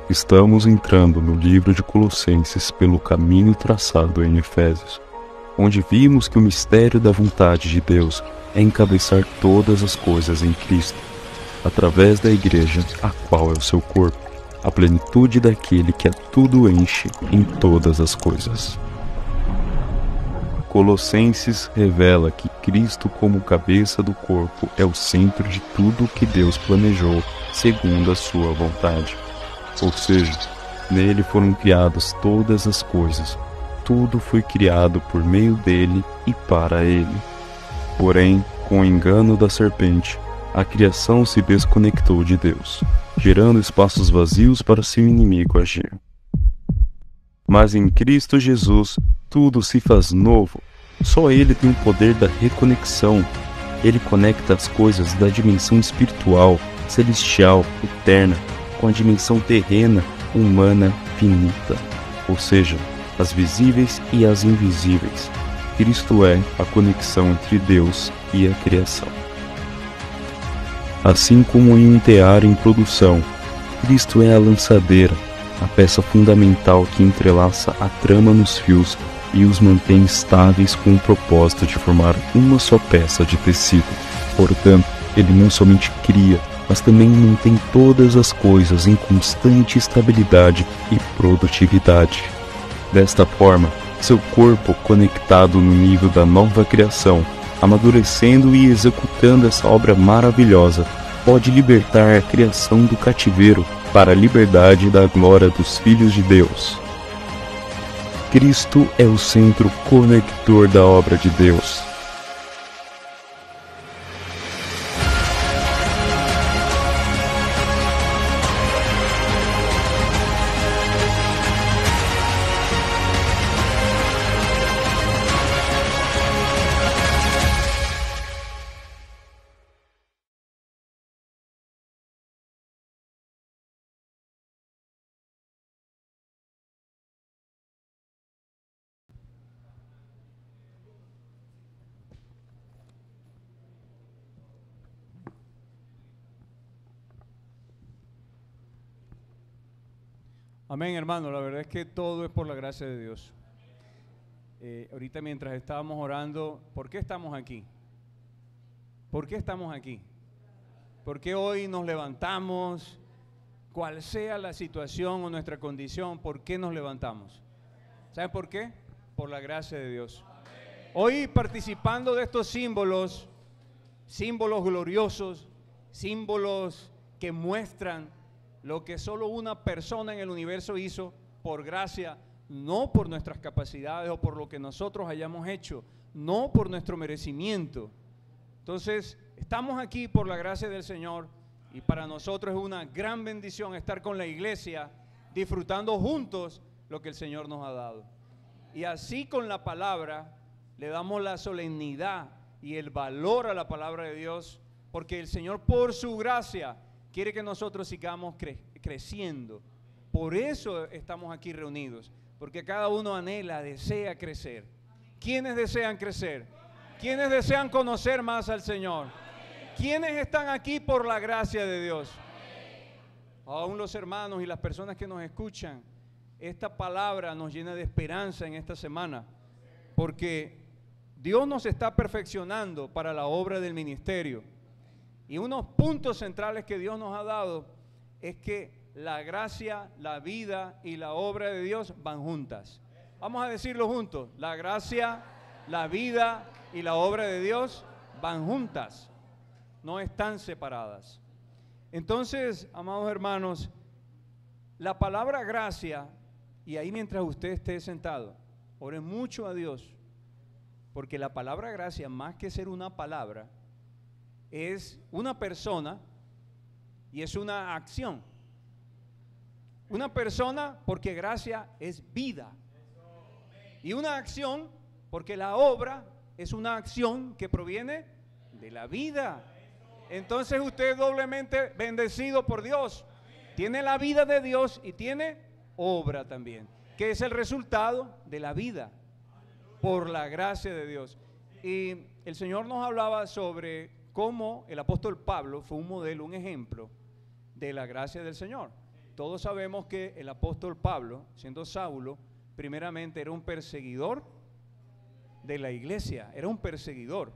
Estamos entrando no livro de Colossenses pelo caminho traçado em Efésios, onde vimos que o mistério da vontade de Deus é encabeçar todas as coisas em Cristo, através da Igreja, a qual é o seu corpo, a plenitude daquele que a tudo enche em todas as coisas. Colossenses revela que Cristo, como cabeça do corpo, é o centro de tudo o que Deus planejou segundo a sua vontade. Ou seja, nele foram criadas todas as coisas. Tudo foi criado por meio dele e para ele. Porém, com o engano da serpente, a criação se desconectou de Deus, gerando espaços vazios para seu inimigo agir. Mas em Cristo Jesus, tudo se faz novo. Só Ele tem o poder da reconexão. Ele conecta as coisas da dimensão espiritual, celestial, eterna, com a dimensão terrena, humana, finita, ou seja, as visíveis e as invisíveis. Cristo é a conexão entre Deus e a criação. Assim como em um tear em produção, Cristo é a lançadeira, a peça fundamental que entrelaça a trama nos fios e os mantém estáveis com o propósito de formar uma só peça de tecido. Portanto, ele não somente cria, mas também mantém todas as coisas em constante estabilidade e produtividade. Desta forma, seu corpo, conectado no nível da nova criação, amadurecendo e executando essa obra maravilhosa, pode libertar a criação do cativeiro para a liberdade da glória dos filhos de Deus. Cristo é o centro conector da obra de Deus. Amén, hermano. La verdad es que todo es por la gracia de Dios. Ahorita mientras estábamos orando, ¿por qué estamos aquí? ¿Por qué estamos aquí? ¿Por qué hoy nos levantamos? Cual sea la situación o nuestra condición, ¿por qué nos levantamos? ¿Saben por qué? Por la gracia de Dios. Hoy participando de estos símbolos, símbolos gloriosos, símbolos que muestran lo que solo una persona en el universo hizo por gracia, no por nuestras capacidades o por lo que nosotros hayamos hecho, no por nuestro merecimiento. Entonces, estamos aquí por la gracia del Señor y para nosotros es una gran bendición estar con la iglesia disfrutando juntos lo que el Señor nos ha dado. Y así con la palabra le damos la solemnidad y el valor a la palabra de Dios, porque el Señor por su gracia quiere que nosotros sigamos creciendo. Por eso estamos aquí reunidos, porque cada uno anhela, desea crecer. ¿Quiénes desean crecer? ¿Quiénes desean conocer más al Señor? ¿Quiénes están aquí por la gracia de Dios? Aún los hermanos y las personas que nos escuchan, esta palabra nos llena de esperanza en esta semana, porque Dios nos está perfeccionando para la obra del ministerio. Y unos puntos centrales que Dios nos ha dado es que la gracia, la vida y la obra de Dios van juntas. Vamos a decirlo juntos. La gracia, la vida y la obra de Dios van juntas. No están separadas. Entonces, amados hermanos, la palabra gracia, y ahí mientras usted esté sentado, ore mucho a Dios, porque la palabra gracia, más que ser una palabra, es una persona y es una acción. Una persona porque gracia es vida. Y una acción porque la obra es una acción que proviene de la vida. Entonces usted es doblemente bendecido por Dios. Tiene la vida de Dios y tiene obra también, que es el resultado de la vida por la gracia de Dios. Y el Señor nos hablaba sobre cómo el apóstol Pablo fue un modelo, un ejemplo de la gracia del Señor. todos sabemos que el apóstol Pablo, siendo Saulo, primeramente era un perseguidor de la iglesia, era un perseguidor.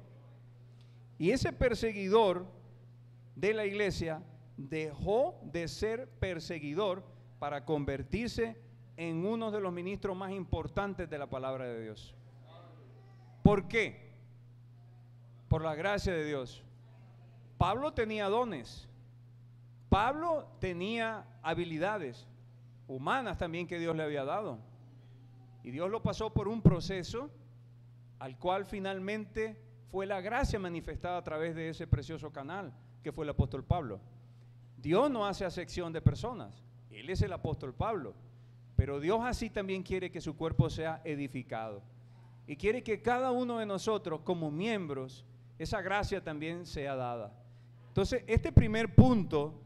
Y ese perseguidor de la iglesia dejó de ser perseguidor para convertirse en uno de los ministros más importantes de la palabra de Dios. ¿Por qué? Por la gracia de Dios. Pablo tenía dones, Pablo tenía habilidades humanas también que Dios le había dado, y Dios lo pasó por un proceso al cual finalmente fue la gracia manifestada a través de ese precioso canal que fue el apóstol Pablo. Dios no hace acepción de personas, Él es el apóstol Pablo, pero Dios así también quiere que su cuerpo sea edificado y quiere que cada uno de nosotros como miembros esa gracia también sea dada. Entonces, este primer punto,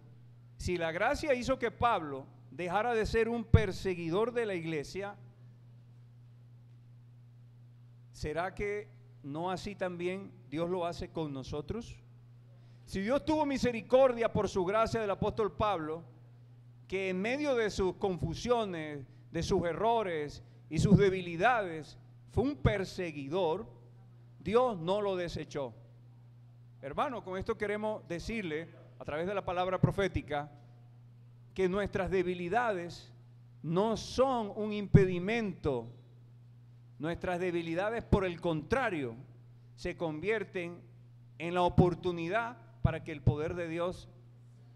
si la gracia hizo que Pablo dejara de ser un perseguidor de la iglesia, ¿será que no así también Dios lo hace con nosotros? Si Dios tuvo misericordia por su gracia del apóstol Pablo, que en medio de sus confusiones, de sus errores y sus debilidades, fue un perseguidor, Dios no lo desechó. Hermano, con esto queremos decirle, a través de la palabra profética, que nuestras debilidades no son un impedimento. Nuestras debilidades, por el contrario, se convierten en la oportunidad para que el poder de Dios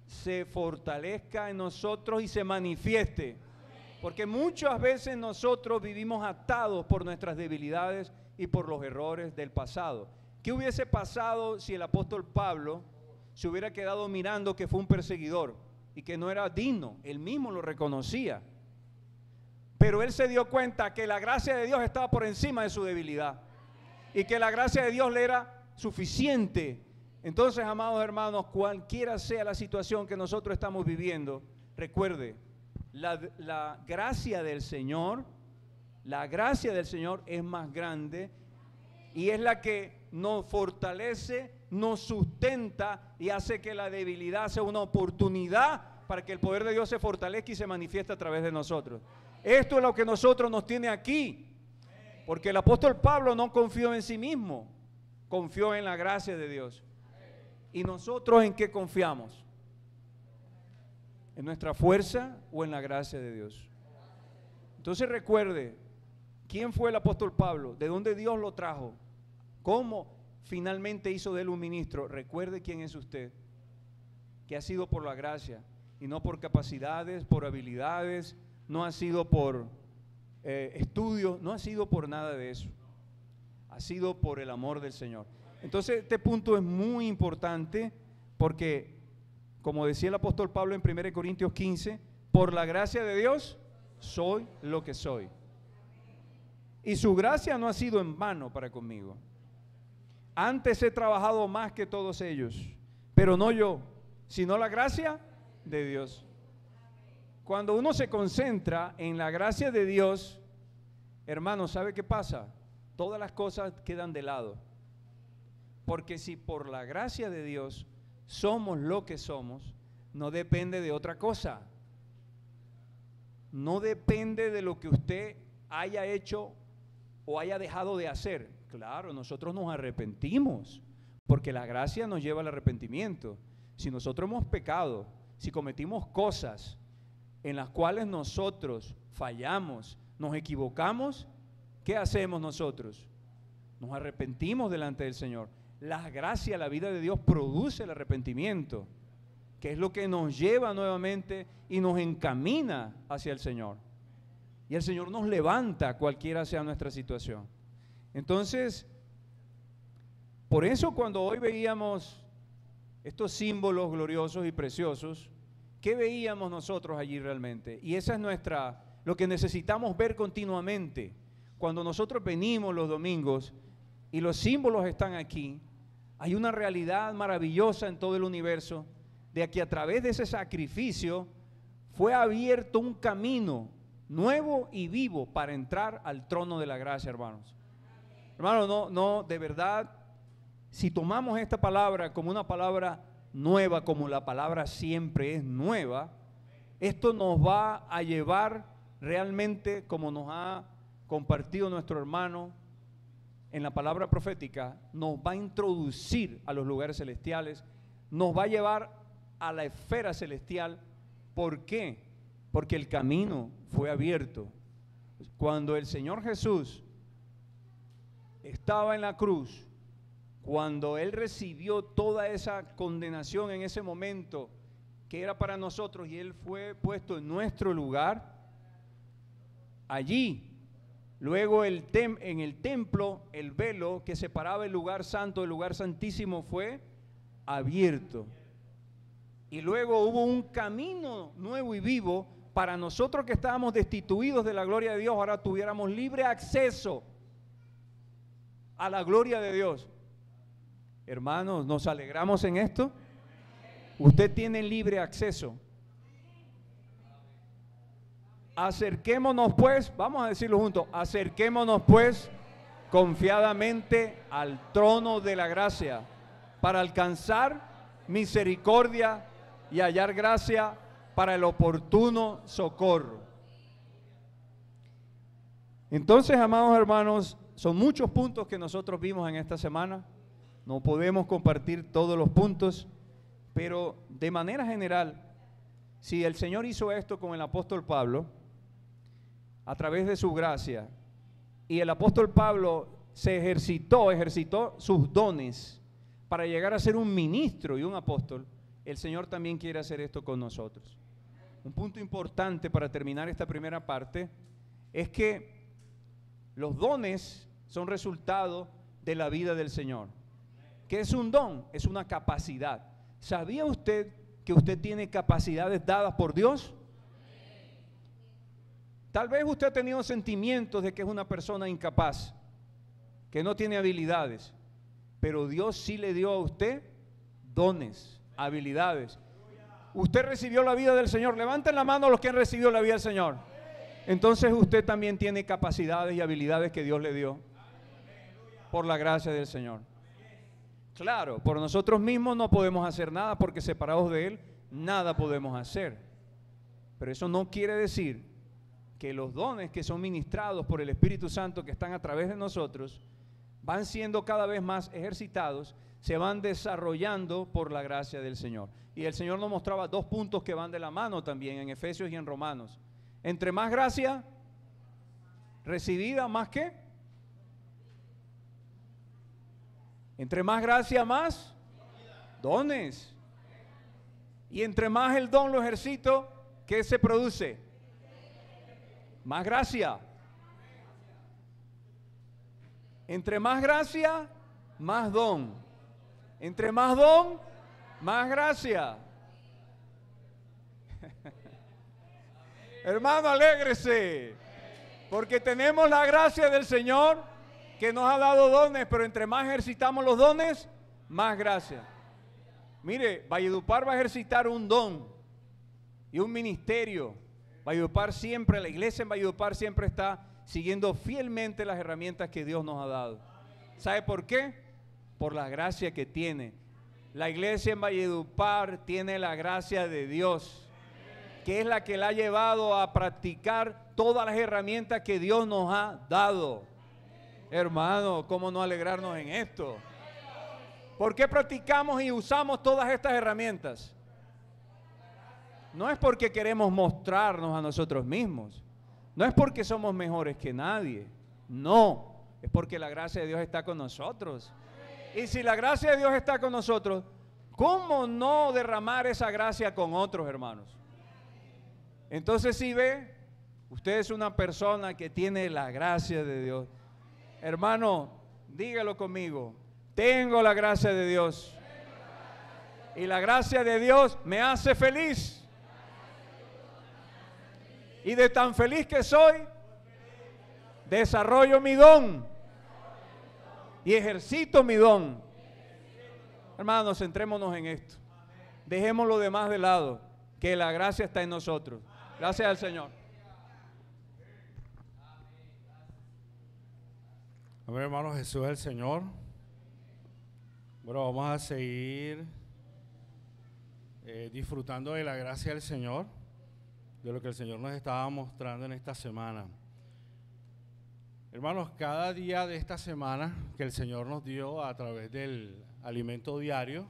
se fortalezca en nosotros y se manifieste. Porque muchas veces nosotros vivimos atados por nuestras debilidades y por los errores del pasado. ¿Qué hubiese pasado si el apóstol Pablo se hubiera quedado mirando que fue un perseguidor y que no era digno? Él mismo lo reconocía. Pero él se dio cuenta que la gracia de Dios estaba por encima de su debilidad y que la gracia de Dios le era suficiente. Entonces, amados hermanos, cualquiera sea la situación que nosotros estamos viviendo, recuerde, la gracia del Señor es más grande y es la que nos fortalece, nos sustenta y hace que la debilidad sea una oportunidad para que el poder de Dios se fortalezca y se manifieste a través de nosotros. Esto es lo que nosotros nos tiene aquí, porque el apóstol Pablo no confió en sí mismo, confió en la gracia de Dios. ¿Y nosotros en qué confiamos? ¿En nuestra fuerza o en la gracia de Dios? Entonces recuerde, ¿quién fue el apóstol Pablo? ¿De dónde Dios lo trajo? ¿Cómo finalmente hizo de él un ministro? Recuerde quién es usted, que ha sido por la gracia y no por capacidades, por habilidades, no ha sido por estudios, no ha sido por nada de eso, ha sido por el amor del Señor. Entonces este punto es muy importante porque, como decía el apóstol Pablo en 1 Corintios 15, por la gracia de Dios soy lo que soy. Y su gracia no ha sido en vano para conmigo. Antes he trabajado más que todos ellos, pero no yo, sino la gracia de Dios. Cuando uno se concentra en la gracia de Dios, hermano, ¿sabe qué pasa? Todas las cosas quedan de lado. Porque si por la gracia de Dios somos lo que somos, no depende de otra cosa. No depende de lo que usted haya hecho o haya dejado de hacer. Claro, nosotros nos arrepentimos, porque la gracia nos lleva al arrepentimiento. Si nosotros hemos pecado, si cometimos cosas en las cuales nosotros fallamos, nos equivocamos, ¿qué hacemos nosotros? Nos arrepentimos delante del Señor. La gracia, la vida de Dios produce el arrepentimiento, que es lo que nos lleva nuevamente y nos encamina hacia el Señor. Y el Señor nos levanta cualquiera sea nuestra situación. Entonces, por eso cuando hoy veíamos estos símbolos gloriosos y preciosos, ¿qué veíamos nosotros allí realmente? Y esa es lo que necesitamos ver continuamente. Cuando nosotros venimos los domingos y los símbolos están aquí, hay una realidad maravillosa en todo el universo de que a través de ese sacrificio fue abierto un camino nuevo y vivo para entrar al trono de la gracia, hermanos. Hermanos, no, de verdad, si tomamos esta palabra como una palabra nueva, como la palabra siempre es nueva, Esto nos va a llevar realmente, como nos ha compartido nuestro hermano en la palabra profética, nos va a introducir a los lugares celestiales, nos va a llevar a la esfera celestial. ¿Por qué? Porque el camino fue abierto. Cuando el Señor Jesús estaba en la cruz, cuando Él recibió toda esa condenación en ese momento que era para nosotros y Él fue puesto en nuestro lugar, allí, luego en el templo, el velo que separaba el lugar santo del lugar santísimo fue abierto. Y luego hubo un camino nuevo y vivo para nosotros que estábamos destituidos de la gloria de Dios, ahora tuviéramos libre acceso a la gloria de Dios. Hermanos, ¿nos alegramos en esto? Usted tiene libre acceso. Acerquémonos pues, vamos a decirlo juntos, acerquémonos pues confiadamente al trono de la gracia para alcanzar misericordia y hallar gracia para el oportuno socorro. Entonces, amados hermanos, son muchos puntos que nosotros vimos en esta semana. No podemos compartir todos los puntos, pero de manera general, si el Señor hizo esto con el apóstol Pablo, a través de su gracia, y el apóstol Pablo se ejercitó sus dones para llegar a ser un ministro y un apóstol, el Señor también quiere hacer esto con nosotros. Un punto importante para terminar esta primera parte es que los dones son resultado de la vida del Señor. ¿Qué es un don? Es una capacidad. ¿Sabía usted que usted tiene capacidades dadas por Dios? Tal vez usted ha tenido sentimientos de que es una persona incapaz, que no tiene habilidades, pero Dios sí le dio a usted dones, habilidades. Usted recibió la vida del Señor. Levanten la mano los que han recibido la vida del Señor. Entonces usted también tiene capacidades y habilidades que Dios le dio por la gracia del Señor. Claro, por nosotros mismos no podemos hacer nada porque separados de Él nada podemos hacer. Pero eso no quiere decir que los dones que son ministrados por el Espíritu Santo que están a través de nosotros van siendo cada vez más ejercitados, se van desarrollando por la gracia del Señor. Y el Señor nos mostraba dos puntos que van de la mano también en Efesios y en Romanos. Entre más gracia recibida, más ¿qué? Entre más gracia, más dones. Y entre más el don lo ejercito, ¿qué se produce? Más gracia. Entre más gracia, más don. Entre más don, más gracia. Hermano, alégrese, porque tenemos la gracia del Señor que nos ha dado dones, pero entre más ejercitamos los dones, más gracia. Mire, Valledupar va a ejercitar un don y un ministerio. Valledupar siempre, la iglesia en Valledupar siempre está siguiendo fielmente las herramientas que Dios nos ha dado. ¿Sabe por qué? Por la gracia que tiene. La iglesia en Valledupar tiene la gracia de Dios, que es la que la ha llevado a practicar todas las herramientas que Dios nos ha dado. Hermano, ¿cómo no alegrarnos en esto? ¿Por qué practicamos y usamos todas estas herramientas? No es porque queremos mostrarnos a nosotros mismos, no es porque somos mejores que nadie, no, es porque la gracia de Dios está con nosotros. Y si la gracia de Dios está con nosotros, ¿cómo no derramar esa gracia con otros, hermanos? Entonces, si ve, usted es una persona que tiene la gracia de Dios. Hermano, dígalo conmigo, tengo la gracia de Dios. Y la gracia de Dios me hace feliz. Y de tan feliz que soy, desarrollo mi don y ejercito mi don. Hermanos, centrémonos en esto. Dejemos lo demás de lado, que la gracia está en nosotros. Gracias al Señor. Amén, hermanos, Jesús es el Señor. Bueno, vamos a seguir disfrutando de la gracia del Señor. de lo que el Señor nos estaba mostrando en esta semana. Hermanos, cada día de esta semana que el Señor nos dio a través del alimento diario,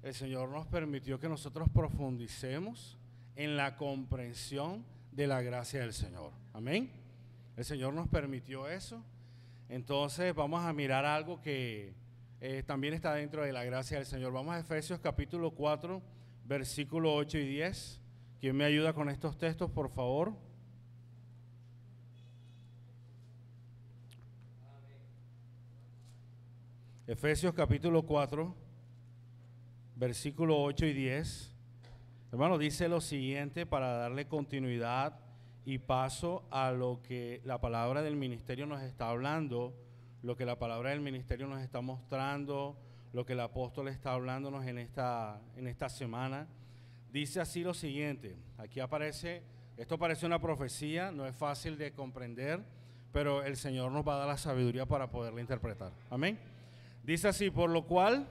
el Señor nos permitió que nosotros profundicemos en la comprensión de la gracia del Señor. Amén. El Señor nos permitió eso. Entonces vamos a mirar algo que también está dentro de la gracia del Señor. Vamos a Efesios capítulo 4, versículo 8 y 10. ¿Quién me ayuda con estos textos, por favor? Efesios capítulo 4, versículo 8 y 10. Hermano, dice lo siguiente para darle continuidad y paso a lo que la palabra del ministerio nos está hablando, lo que la palabra del ministerio nos está mostrando, lo que el apóstol está hablándonos en esta semana. Dice así lo siguiente, aquí aparece, esto parece una profecía, no es fácil de comprender, pero el Señor nos va a dar la sabiduría para poderla interpretar. Amén. Dice así, por lo cual,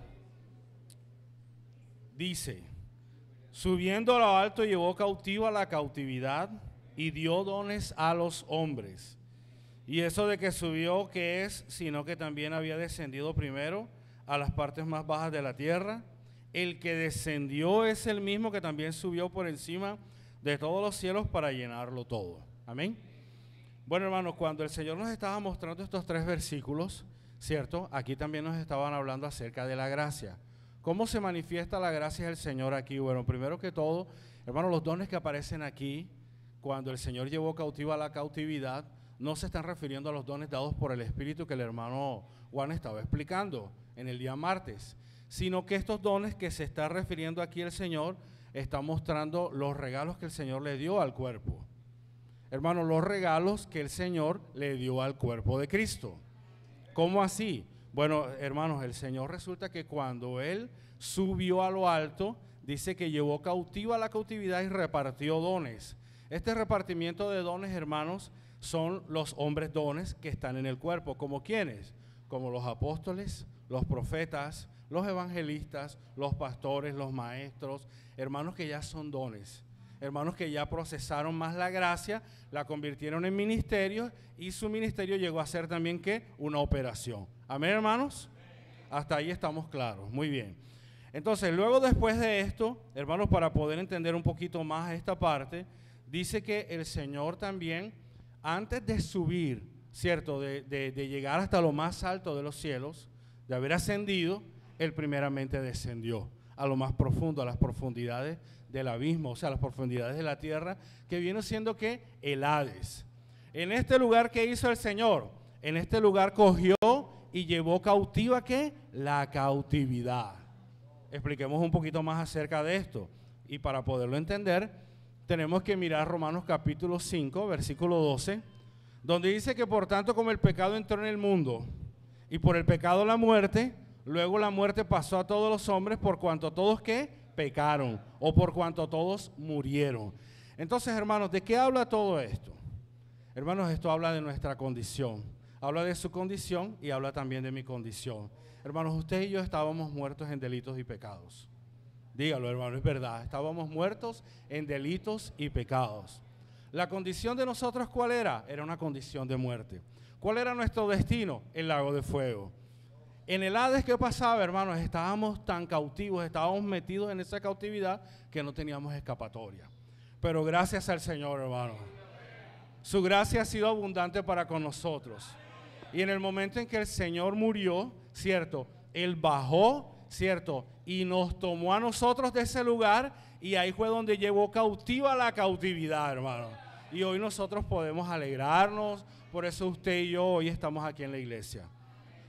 dice, subiendo a lo alto llevó cautiva la cautividad y dio dones a los hombres. Y eso de que subió, ¿qué es? Sino que también había descendido primero a las partes más bajas de la tierra. El que descendió es el mismo que también subió por encima de todos los cielos para llenarlo todo. Amén. Bueno, hermanos, cuando el Señor nos estaba mostrando estos 3 versículos, ¿cierto? Aquí también nos estaban hablando acerca de la gracia. ¿Cómo se manifiesta la gracia del Señor aquí? Bueno, primero que todo, hermanos, los dones que aparecen aquí, cuando el Señor llevó cautiva la cautividad, no se están refiriendo a los dones dados por el Espíritu que el hermano Juan estaba explicando en el día martes, sino que estos dones que se está refiriendo aquí el Señor está mostrando los regalos que el Señor le dio al cuerpo. Hermanos, los regalos que el Señor le dio al cuerpo de Cristo. ¿Cómo así? Bueno, hermanos, el Señor resulta que cuando Él subió a lo alto, dice que llevó cautiva la cautividad y repartió dones. Este repartimiento de dones, hermanos, son los hombres dones que están en el cuerpo. ¿Como quiénes? Como los apóstoles, los profetas, los evangelistas, los pastores, los maestros, hermanos que ya son dones. Hermanos que ya procesaron más la gracia, la convirtieron en ministerio y su ministerio llegó a ser también ¿qué? Una operación. Amén, hermanos. Hasta ahí estamos claros. Muy bien. Entonces, luego después de esto, hermanos, para poder entender un poquito más esta parte, dice que el Señor también, antes de subir, ¿cierto? De llegar hasta lo más alto de los cielos, de haber ascendido, Él primeramente descendió a lo más profundo, a las profundidades del abismo, o sea, las profundidades de la tierra, que viene siendo que el Hades. En este lugar, ¿qué hizo el Señor? En este lugar cogió y llevó cautiva, ¿qué? La cautividad. Expliquemos un poquito más acerca de esto. Y para poderlo entender, tenemos que mirar Romanos capítulo 5, versículo 12, donde dice que por tanto como el pecado entró en el mundo, y por el pecado la muerte, luego la muerte pasó a todos los hombres por cuanto todos ¿qué? Pecaron, o por cuanto todos murieron. Entonces, hermanos, ¿de qué habla todo esto? Hermanos, esto habla de nuestra condición. Habla de su condición y habla también de mi condición. Hermanos, usted y yo estábamos muertos en delitos y pecados. Dígalo, hermano, es verdad. Estábamos muertos en delitos y pecados. La condición de nosotros, ¿cuál era? Era una condición de muerte. ¿Cuál era nuestro destino? El lago de fuego. En el Hades, ¿qué pasaba, hermanos? Estábamos tan cautivos, estábamos metidos en esa cautividad que no teníamos escapatoria. Pero gracias al Señor, hermanos, su gracia ha sido abundante para con nosotros. Y en el momento en que el Señor murió, ¿cierto? Él bajó, ¿cierto? Y nos tomó a nosotros de ese lugar y ahí fue donde llevó cautiva la cautividad, hermanos. Y hoy nosotros podemos alegrarnos, por eso usted y yo hoy estamos aquí en la iglesia.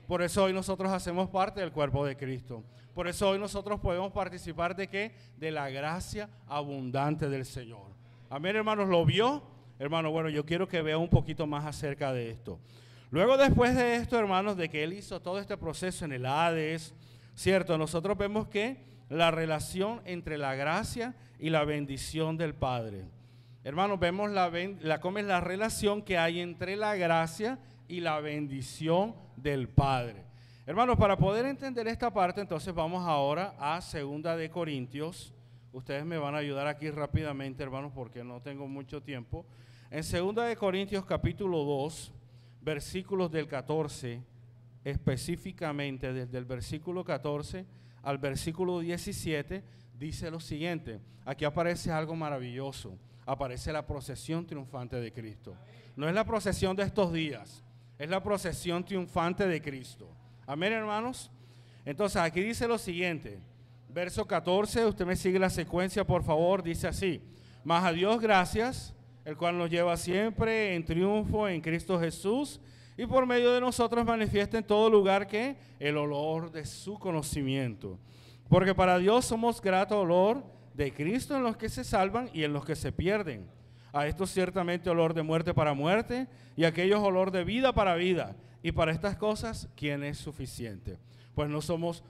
Por eso hoy nosotros hacemos parte del cuerpo de Cristo. Por eso hoy nosotros podemos participar de ¿qué? De la gracia abundante del Señor. Amén, hermanos, ¿lo vio? Hermano, bueno, yo quiero que vea un poquito más acerca de esto. Luego después de esto, hermanos, de que Él hizo todo este proceso en el Hades, ¿cierto? Nosotros vemos que la relación entre la gracia y la bendición del Padre. Hermanos, vemos cómo es la relación que hay entre la gracia y la bendición del Padre. Hermanos, para poder entender esta parte, entonces vamos ahora a 2 de Corintios, Ustedes me van a ayudar aquí rápidamente, hermanos, porque no tengo mucho tiempo. En 2 Corintios capítulo 2, versículos del 14, específicamente desde el versículo 14 al versículo 17, dice lo siguiente. Aquí aparece algo maravilloso. Aparece la procesión triunfante de Cristo. No es la procesión de estos días, es la procesión triunfante de Cristo. Amén, hermanos. Entonces aquí dice lo siguiente, verso 14, usted me sigue la secuencia por favor, dice así: mas a Dios gracias, el cual nos lleva siempre en triunfo en Cristo Jesús, y por medio de nosotros manifiesta en todo lugar que el olor de su conocimiento. Porque para Dios somos grato olor de Cristo en los que se salvan y en los que se pierden. A estos ciertamente olor de muerte para muerte, y a aquellos olor de vida para vida. Y para estas cosas, ¿quién es suficiente? Pues no somos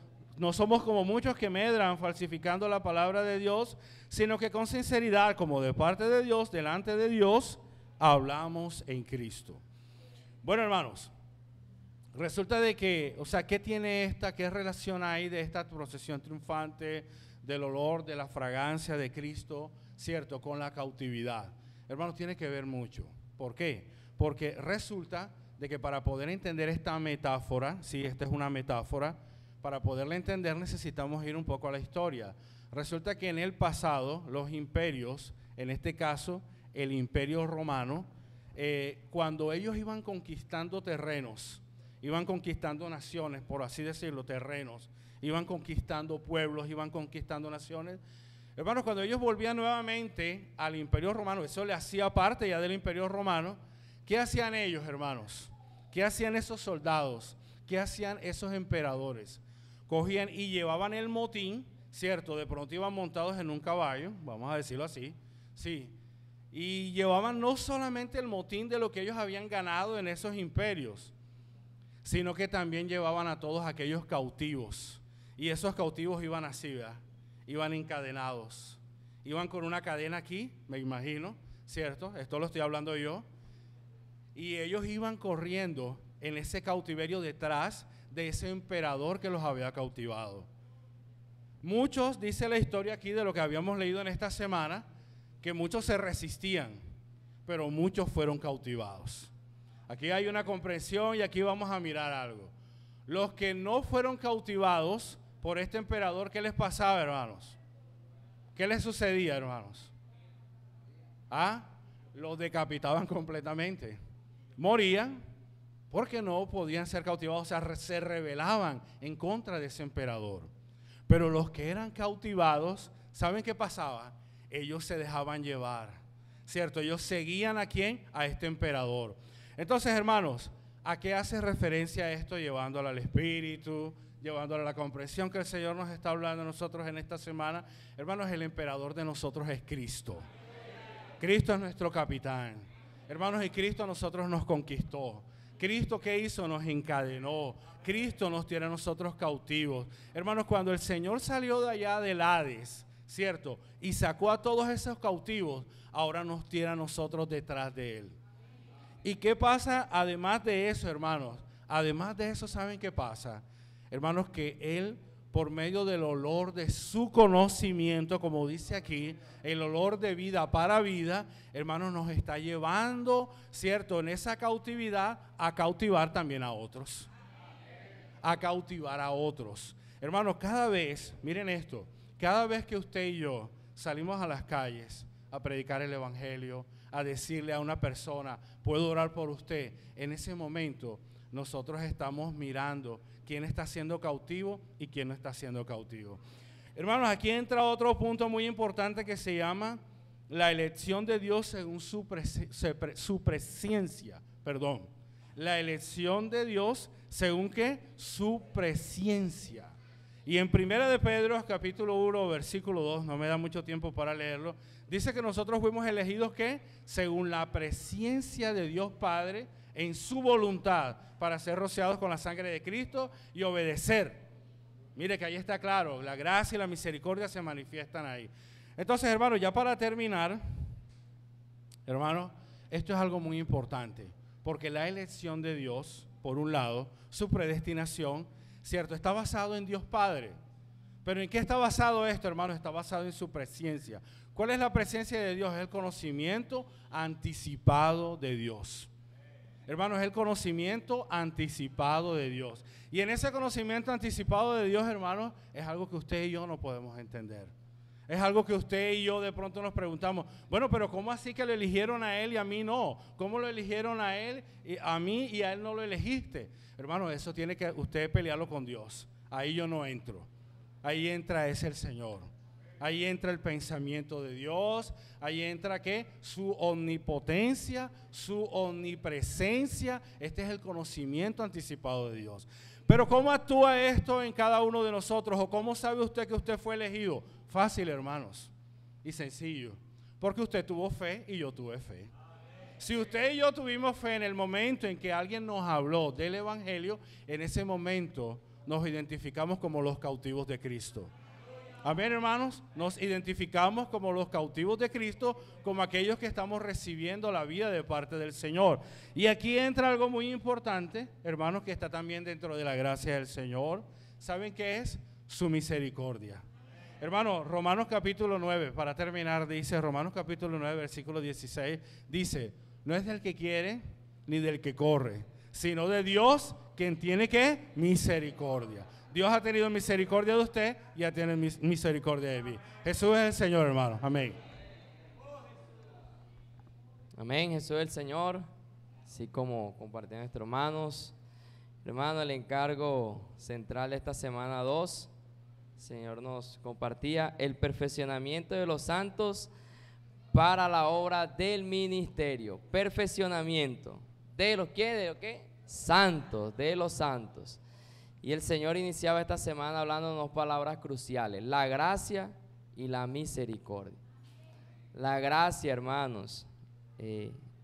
como muchos que medran falsificando la palabra de Dios, sino que con sinceridad, como de parte de Dios, delante de Dios, hablamos en Cristo. Bueno, hermanos, resulta de que, ¿qué tiene qué relación hay de esta procesión triunfante, del olor, de la fragancia de Cristo, cierto, con la cautividad? Hermanos, tiene que ver mucho. ¿Por qué? Porque resulta de que para poder entender esta metáfora, sí, esta es una metáfora, para poderla entender necesitamos ir un poco a la historia. Resulta que en el pasado los imperios, en este caso el imperio romano, cuando ellos iban conquistando terrenos, iban conquistando naciones, por así decirlo, terrenos, iban conquistando pueblos, iban conquistando naciones. Hermanos, cuando ellos volvían nuevamente al imperio romano, eso le hacía parte ya del imperio romano, ¿qué hacían ellos, hermanos? ¿Qué hacían esos soldados? ¿Qué hacían esos emperadores? Cogían y llevaban el motín, ¿cierto? De pronto iban montados en un caballo, vamos a decirlo así, sí. Y llevaban no solamente el motín de lo que ellos habían ganado en esos imperios, sino que también llevaban a todos aquellos cautivos. Y esos cautivos iban así, ¿verdad? Iban encadenados. Iban con una cadena aquí, me imagino, ¿cierto? Esto lo estoy hablando yo. Y ellos iban corriendo en ese cautiverio detrás de ese emperador que los había cautivado. Muchos, dice la historia aquí de lo que habíamos leído en esta semana, que muchos se resistían, pero muchos fueron cautivados. Aquí hay una comprensión y aquí vamos a mirar algo. Los que no fueron cautivados por este emperador, ¿qué les pasaba, hermanos? ¿Qué les sucedía, hermanos? Los decapitaban completamente. Morían porque no podían ser cautivados, se rebelaban en contra de ese emperador. Pero los que eran cautivados, ¿saben qué pasaba? Ellos se dejaban llevar, ¿cierto? Ellos seguían ¿a quién? A este emperador. Entonces, hermanos, ¿a qué hace referencia esto? Llevándolo al Espíritu, llevándolo a la comprensión que el Señor nos está hablando a nosotros en esta semana. Hermanos, el emperador de nosotros es Cristo. Cristo es nuestro capitán. Hermanos, y Cristo a nosotros nos conquistó. Cristo, ¿qué hizo? Nos encadenó. Cristo nos tiene a nosotros cautivos. Hermanos, cuando el Señor salió de allá del Hades, ¿cierto? Y sacó a todos esos cautivos, ahora nos tiene a nosotros detrás de Él. ¿Y qué pasa además de eso, hermanos? Además de eso, ¿saben qué pasa? Hermanos, que Él, por medio del olor de su conocimiento, como dice aquí, el olor de vida para vida, hermanos, nos está llevando, ¿cierto? En esa cautividad, a cautivar también a otros. A cautivar a otros. Hermanos, cada vez, miren esto, cada vez que usted y yo salimos a las calles a predicar el evangelio, a decirle a una persona, puedo orar por usted, en ese momento nosotros estamos mirando quién está siendo cautivo y quién no está siendo cautivo. Hermanos, aquí entra otro punto muy importante que se llama la elección de Dios según su presciencia. La elección de Dios según ¿qué? Su presciencia. Y en 1 de Pedro, capítulo 1, versículo 2, no me da mucho tiempo para leerlo, dice que nosotros fuimos elegidos ¿qué? Según la presciencia de Dios Padre en su voluntad para ser rociados con la sangre de Cristo y obedecer. Mire que ahí está claro, la gracia y la misericordia se manifiestan ahí. Entonces, hermanos, ya para terminar, hermanos, esto es algo muy importante, porque la elección de Dios, por un lado, su predestinación, ¿cierto? Está basado en Dios Padre. Pero ¿en qué está basado esto, hermanos? Está basado en su presencia. ¿Cuál es la presencia de Dios? Es el conocimiento anticipado de Dios. Hermanos, es el conocimiento anticipado de Dios. Y en ese conocimiento anticipado de Dios, hermanos, es algo que usted y yo no podemos entender. Es algo que usted y yo de pronto nos preguntamos, bueno, pero ¿cómo así que lo eligieron a él y a mí no? ¿Cómo lo eligieron a él, y a mí y a él no lo elegiste? Hermano, eso tiene que usted pelearlo con Dios. Ahí yo no entro. Ahí entra es el Señor. Ahí entra el pensamiento de Dios. Ahí entra ¿qué? Su omnipotencia, su omnipresencia. Este es el conocimiento anticipado de Dios. Pero ¿cómo actúa esto en cada uno de nosotros? ¿O cómo sabe usted que usted fue elegido? Fácil, hermanos, y sencillo. Porque usted tuvo fe y yo tuve fe. Si usted y yo tuvimos fe en el momento en que alguien nos habló del Evangelio, en ese momento nos identificamos como los cautivos de Cristo. Amén, hermanos, nos identificamos como los cautivos de Cristo, como aquellos que estamos recibiendo la vida de parte del Señor. Y aquí entra algo muy importante, hermanos, que está también dentro de la gracia del Señor. ¿Saben qué es? Su misericordia. Hermanos, Romanos capítulo 9, para terminar, dice Romanos capítulo 9, versículo 16, dice, no es del que quiere ni del que corre, sino de Dios quien tiene ¿qué? Misericordia. Dios ha tenido misericordia de usted y ha tenido misericordia de mí. Jesús es el Señor, hermano. Amén. Amén, Jesús es el Señor. Así como compartieron nuestros hermanos. Hermano, el encargo central de esta semana 2, el Señor nos compartía el perfeccionamiento de los santos para la obra del ministerio. Perfeccionamiento de los ¿qué? ¿De los qué? Santos, de los santos. Y el Señor iniciaba esta semana hablándonos palabras cruciales, la gracia y la misericordia. La gracia, hermanos,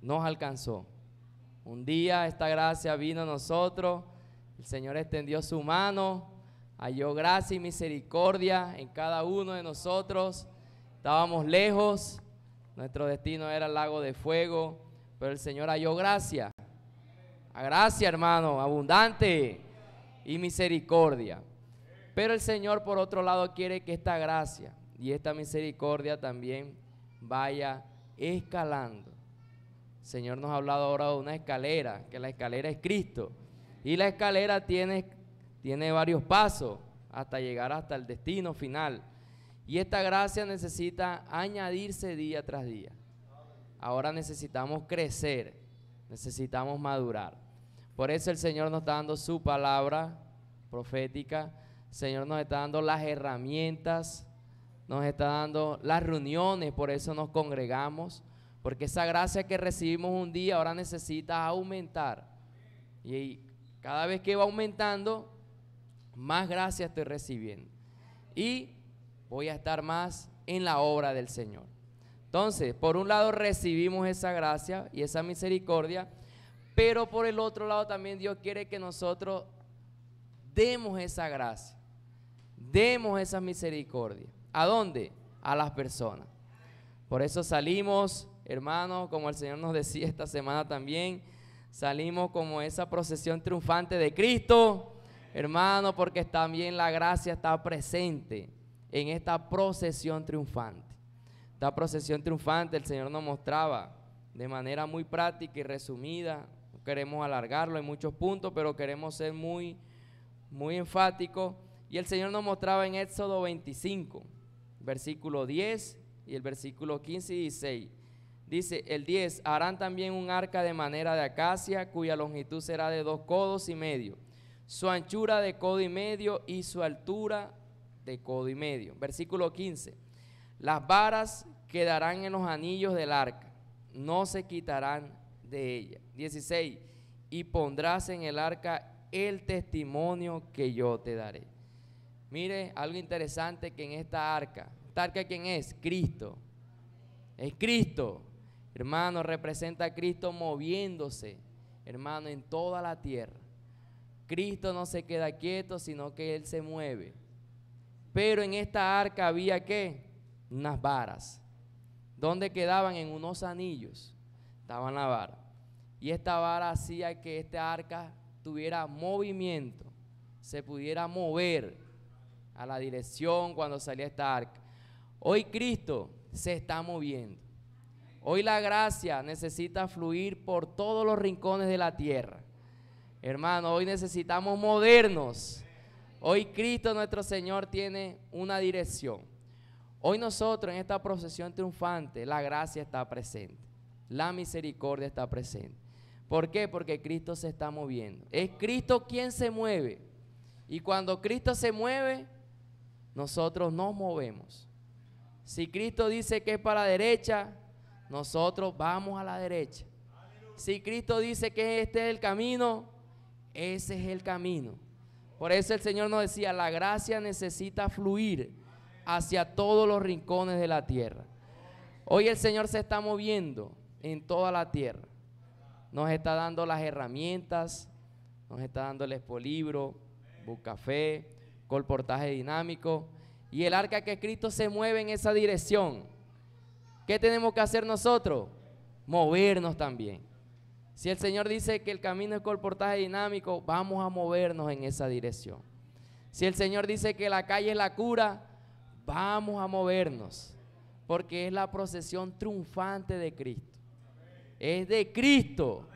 nos alcanzó. Un día esta gracia vino a nosotros, el Señor extendió su mano, halló gracia y misericordia en cada uno de nosotros. Estábamos lejos, nuestro destino era el lago de fuego, pero el Señor halló gracia. A gracia, hermano, abundante y misericordia. Pero el Señor, por otro lado, quiere que esta gracia y esta misericordia también vaya escalando. El Señor nos ha hablado ahora de una escalera, que la escalera es Cristo. Y la escalera tiene varios pasos hasta llegar hasta el destino final. Y esta gracia necesita añadirse día tras día. Ahora necesitamos crecer, necesitamos madurar. Por eso el Señor nos está dando su palabra profética, el Señor nos está dando las herramientas, nos está dando las reuniones, por eso nos congregamos, porque esa gracia que recibimos un día ahora necesita aumentar. Y cada vez que va aumentando, más gracia estoy recibiendo. Y voy a estar más en la obra del Señor. Entonces, por un lado recibimos esa gracia y esa misericordia, pero por el otro lado también Dios quiere que nosotros demos esa gracia, demos esa misericordia. ¿A dónde? A las personas. Por eso salimos, hermanos, como el Señor nos decía esta semana también, salimos como esa procesión triunfante de Cristo, hermano, porque también la gracia está presente en esta procesión triunfante. Esta procesión triunfante el Señor nos mostraba de manera muy práctica y resumida. No queremos alargarlo en muchos puntos, pero queremos ser muy enfáticos. Y el Señor nos mostraba en Éxodo 25, versículo 10 y el versículo 15 y 16. Dice el 10, harán también un arca de madera de acacia, cuya longitud será de 2 codos y medio, su anchura de codo y medio y su altura de codo y medio. Versículo 15, las varas quedarán en los anillos del arca, no se quitarán de ella. 16, y pondrás en el arca el testimonio que yo te daré. Mire, algo interesante que en esta arca ¿quién es? Cristo. Es Cristo, hermano, representa a Cristo moviéndose, hermano, en toda la tierra. Cristo no se queda quieto, sino que Él se mueve. Pero en esta arca había ¿qué? Unas varas. ¿Dónde quedaban? En unos anillos estaban las varas. Y esta vara hacía que esta arca tuviera movimiento, se pudiera mover a la dirección cuando salía esta arca. Hoy Cristo se está moviendo. Hoy la gracia necesita fluir por todos los rincones de la tierra. Hermano, hoy necesitamos movernos. Hoy Cristo nuestro Señor tiene una dirección. Hoy nosotros en esta procesión triunfante, la gracia está presente, la misericordia está presente. ¿Por qué? Porque Cristo se está moviendo. Es Cristo quien se mueve. Y cuando Cristo se mueve, nosotros nos movemos. Si Cristo dice que es para la derecha, nosotros vamos a la derecha. Si Cristo dice que este es el camino, ese es el camino. Por eso el Señor nos decía, la gracia necesita fluir hacia todos los rincones de la tierra. Hoy el Señor se está moviendo en toda la tierra. Nos está dando las herramientas, nos está dando el expolibro, Buscafé, colportaje dinámico. Y el arca que Cristo se mueve en esa dirección. ¿Qué tenemos que hacer nosotros? Movernos también. Si el Señor dice que el camino es colportaje dinámico, vamos a movernos en esa dirección. Si el Señor dice que la calle es la cura, vamos a movernos, porque es la procesión triunfante de Cristo. Es de Cristo,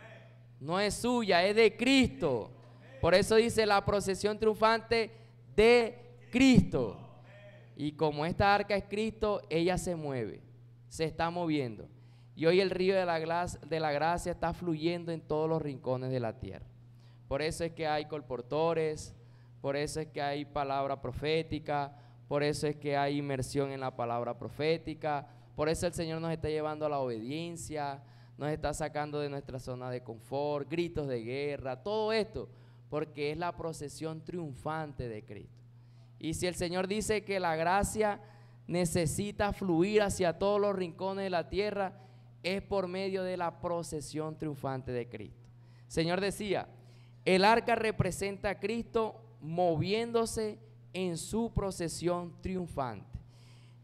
no es suya, es de Cristo. Por eso dice la procesión triunfante de Cristo. Y como esta arca es Cristo, ella se mueve, se está moviendo. Y hoy el río de la gracia está fluyendo en todos los rincones de la tierra. Por eso es que hay colportores, por eso es que hay palabra profética, por eso es que hay inmersión en la palabra profética, por eso el Señor nos está llevando a la obediencia, nos está sacando de nuestra zona de confort, gritos de guerra, todo esto, porque es la procesión triunfante de Cristo. Y si el Señor dice que la gracia necesita fluir hacia todos los rincones de la tierra, es por medio de la procesión triunfante de Cristo. El Señor decía, el arca representa a Cristo moviéndose en su procesión triunfante.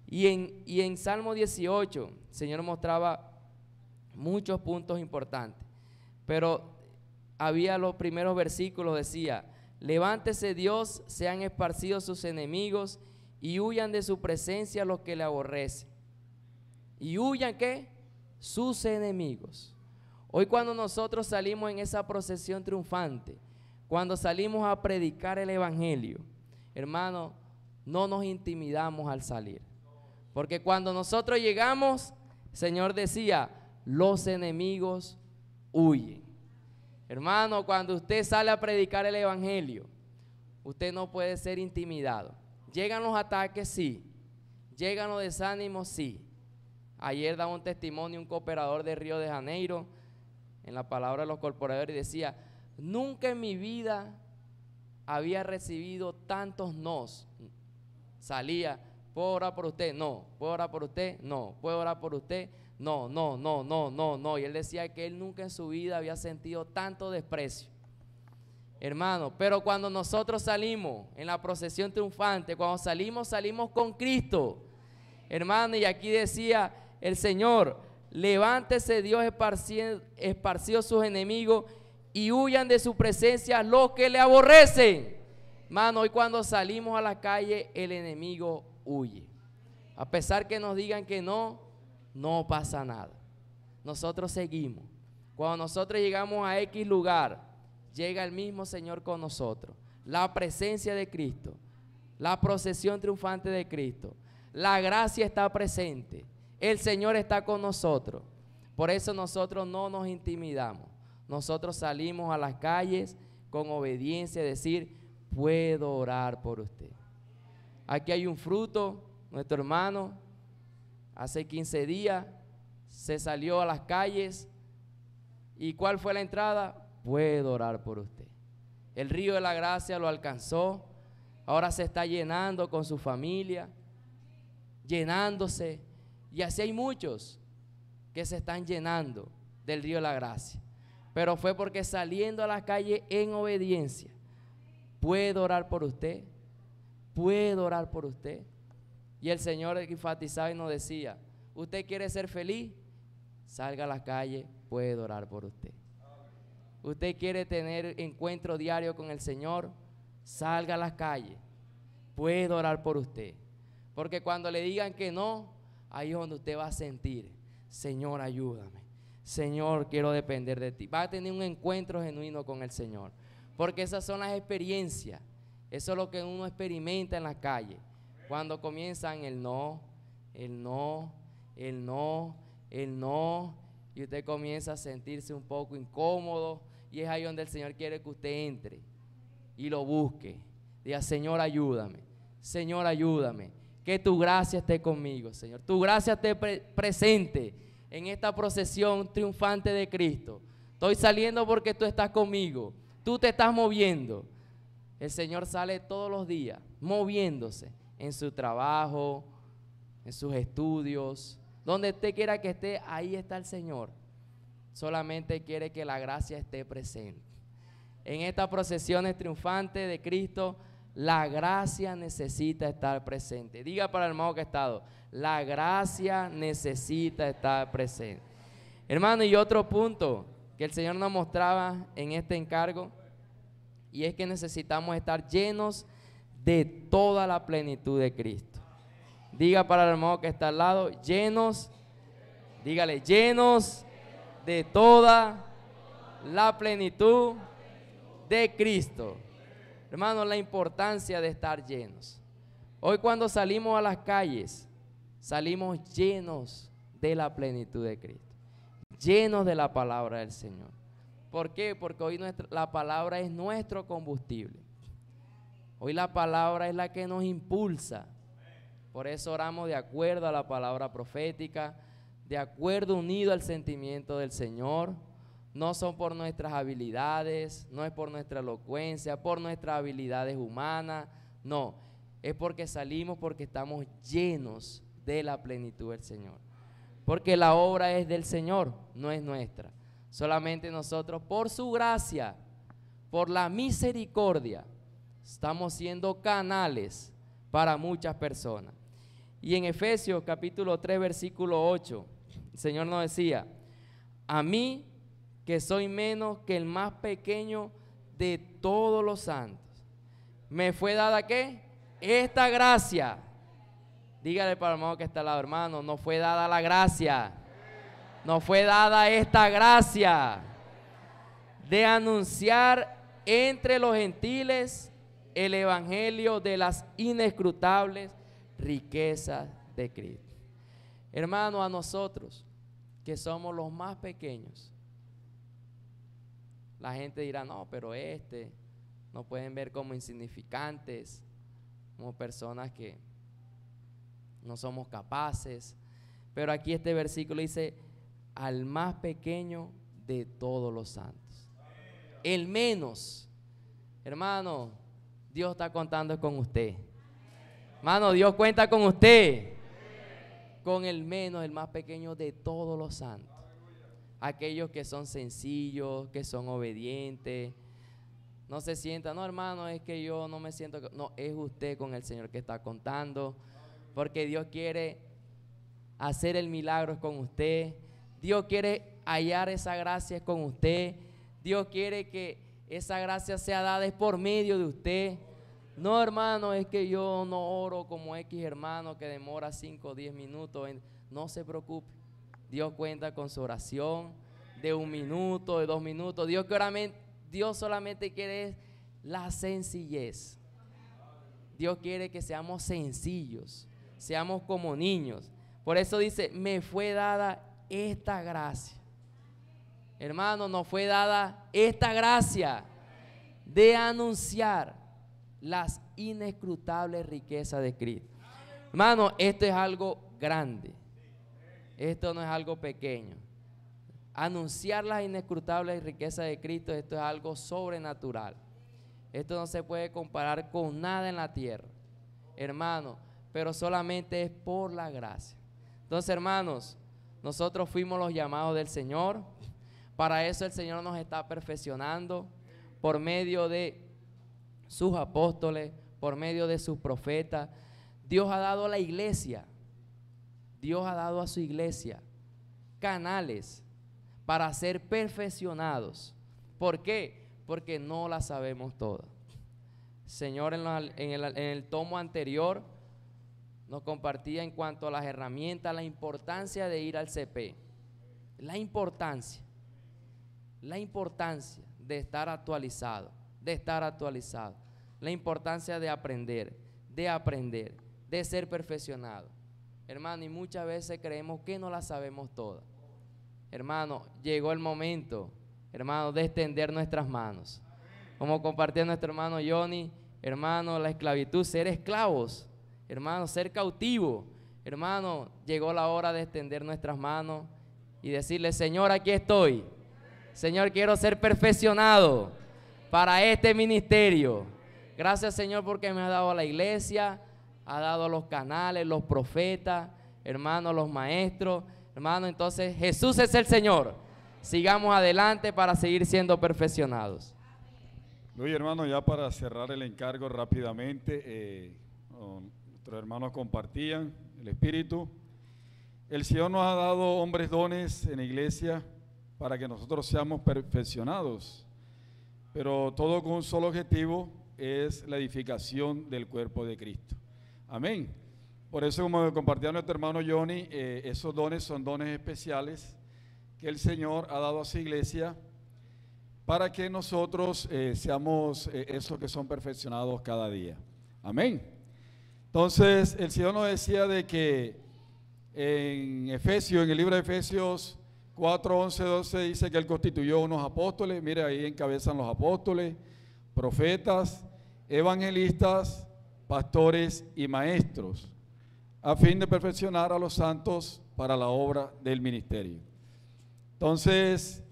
Y en Salmo 18, el Señor mostraba muchos puntos importantes, pero había los primeros versículos, decía, levántese Dios, sean esparcidos sus enemigos y huyan de su presencia los que le aborrecen. ¿Y huyan qué? Sus enemigos. Hoy cuando nosotros salimos en esa procesión triunfante, cuando salimos a predicar el evangelio, hermano, no nos intimidamos al salir, porque cuando nosotros llegamos, el Señor decía, los enemigos huyen. Hermano, cuando usted sale a predicar el evangelio, usted no puede ser intimidado. Llegan los ataques, sí. Llegan los desánimos, sí. Ayer daba un testimonio un cooperador de Río de Janeiro en la palabra de los corporadores y decía, nunca en mi vida había recibido tantos nos. Salía, ¿puedo orar por usted? No. ¿Puedo orar por usted? No. ¿Puedo orar por usted? No, no, no, no, no, no. Y él decía que él nunca en su vida había sentido tanto desprecio. Hermano, pero cuando nosotros salimos en la procesión triunfante, cuando salimos con Cristo. Hermano, y aquí decía el Señor, levántese Dios esparcido sus enemigos y huyan de su presencia los que le aborrecen. Hermano, hoy cuando salimos a la calle, el enemigo huye. A pesar que nos digan que no, no pasa nada. Nosotros seguimos. Cuando nosotros llegamos a X lugar, llega el mismo Señor con nosotros. La presencia de Cristo, la procesión triunfante de Cristo, la gracia está presente. El Señor está con nosotros. Por eso nosotros no nos intimidamos. Nosotros salimos a las calles con obediencia, decir, puedo orar por usted. Aquí hay un fruto, nuestro hermano, hace 15 días se salió a las calles. ¿Y cuál fue la entrada? Puedo orar por usted. El río de la gracia lo alcanzó, ahora se está llenando con su familia, llenándose, y así hay muchos que se están llenando del río de la gracia, pero fue porque saliendo a la calle en obediencia. Puedo orar por usted, puedo orar por usted. Y el Señor enfatizaba y nos decía, ¿usted quiere ser feliz? Salga a la calle, puedo orar por usted. ¿Usted quiere tener encuentro diario con el Señor? Salga a las calles, puedo orar por usted. Porque cuando le digan que no, ahí es donde usted va a sentir, Señor, ayúdame. Señor, quiero depender de ti. Va a tener un encuentro genuino con el Señor. Porque esas son las experiencias. Eso es lo que uno experimenta en la calle. Cuando comienzan el no, el no, el no, el no, y usted comienza a sentirse un poco incómodo, y es ahí donde el Señor quiere que usted entre y lo busque. Diga, Señor, ayúdame. Señor, ayúdame. Que tu gracia esté conmigo, Señor. Tu gracia esté presente en esta procesión triunfante de Cristo. Estoy saliendo porque tú estás conmigo. Tú te estás moviendo. El Señor sale todos los días moviéndose en su trabajo, en sus estudios, donde usted quiera que esté, ahí está el Señor. Solamente quiere que la gracia esté presente. En estas procesiones triunfantes de Cristo, la gracia necesita estar presente. Diga para el hermano que ha estado, la gracia necesita estar presente. Hermano, y otro punto que el Señor nos mostraba en este encargo, y es que necesitamos estar llenos de toda la plenitud de Cristo. Diga para el hermano que está al lado, llenos, dígale, llenos de toda la plenitud de Cristo. Hermano, la importancia de estar llenos. Hoy cuando salimos a las calles, salimos llenos de la plenitud de Cristo, llenos de la palabra del Señor. ¿Por qué? Porque hoy la palabra es nuestro combustible. Hoy la palabra es la que nos impulsa. Por eso oramos de acuerdo a la palabra profética, de acuerdo unido al sentimiento del Señor. No son por nuestras habilidades, no es por nuestra elocuencia, por nuestras habilidades humanas, no, es porque salimos, porque estamos llenos de la plenitud del Señor. Porque la obra es del Señor, no es nuestra. Solamente nosotros, por su gracia, por la misericordia, estamos siendo canales para muchas personas. Y en Efesios capítulo 3, versículo 8, el Señor nos decía, a mí, que soy menos que el más pequeño de todos los santos, me fue dada ¿qué? Esta gracia. Dígale para el hermano que está al lado, hermano, no fue dada la gracia, nos fue dada esta gracia de anunciar entre los gentiles el evangelio de las inescrutables riquezas de Cristo. Hermano, a nosotros que somos los más pequeños, la gente dirá, no, pero nos pueden ver como insignificantes, como personas que no somos capaces. Pero aquí este versículo dice, al más pequeño de todos los santos. El menos. Hermano, Dios está contando con usted. Hermano, Dios cuenta con usted. Con el menos, el más pequeño de todos los santos. Aquellos que son sencillos, que son obedientes, no se sientan, no hermano, es que yo no me siento, no, es usted con el Señor que está contando, porque Dios quiere hacer el milagro con usted, Dios quiere hallar esa gracia con usted, Dios quiere que esa gracia sea dada por medio de usted. No hermano, es que yo no oro como X hermano que demora 5 o 10 minutos, no se preocupe. Dios cuenta con su oración de 1 minuto, de 2 minutos. Dios solamente quiere la sencillez. Dios quiere que seamos sencillos, seamos como niños. Por eso dice, me fue dada esta gracia. Hermano, nos fue dada esta gracia de anunciar las inescrutables riquezas de Cristo. Hermano, esto es algo grande. Esto no es algo pequeño. Anunciar las inescrutables riquezas de Cristo, esto es algo sobrenatural. Esto no se puede comparar con nada en la tierra, hermano, pero solamente es por la gracia. Entonces, hermanos, nosotros fuimos los llamados del Señor. Para eso el Señor nos está perfeccionando por medio de sus apóstoles, por medio de sus profetas. Dios ha dado a la iglesia, Dios ha dado a su iglesia canales para ser perfeccionados. ¿Por qué? Porque no la sabemos todas. Señor en el tomo anterior nos compartía en cuanto a las herramientas, la importancia de ir al CP, la importancia de estar actualizado, la importancia de aprender, de ser perfeccionado. Hermano, y muchas veces creemos que no la sabemos todas. Hermano, llegó el momento, hermano, de extender nuestras manos. Como compartía nuestro hermano Johnny, hermano, la esclavitud, ser esclavos, hermano, ser cautivo. Hermano, llegó la hora de extender nuestras manos y decirle: Señor, aquí estoy. Señor, quiero ser perfeccionado para este ministerio. Gracias, Señor, porque me ha dado a la iglesia, ha dado los canales, los profetas, hermano, los maestros. Hermano, entonces Jesús es el Señor. Sigamos adelante para seguir siendo perfeccionados. Luis, hermano, ya para cerrar el encargo rápidamente, nuestros hermanos compartían el Espíritu. El Señor nos ha dado hombres dones en la iglesia para que nosotros seamos perfeccionados, pero todo con un solo objetivo, es la edificación del cuerpo de Cristo. Amén. Por eso, como compartía nuestro hermano Johnny, esos dones son dones especiales que el Señor ha dado a su iglesia para que nosotros seamos esos que son perfeccionados cada día. Amén. Entonces, el Señor nos decía de que en el libro de Efesios 4, 11, 12, dice que Él constituyó unos apóstoles. Mire, ahí encabezan los apóstoles, profetas, evangelistas, pastores y maestros, a fin de perfeccionar a los santos para la obra del ministerio. Entonces,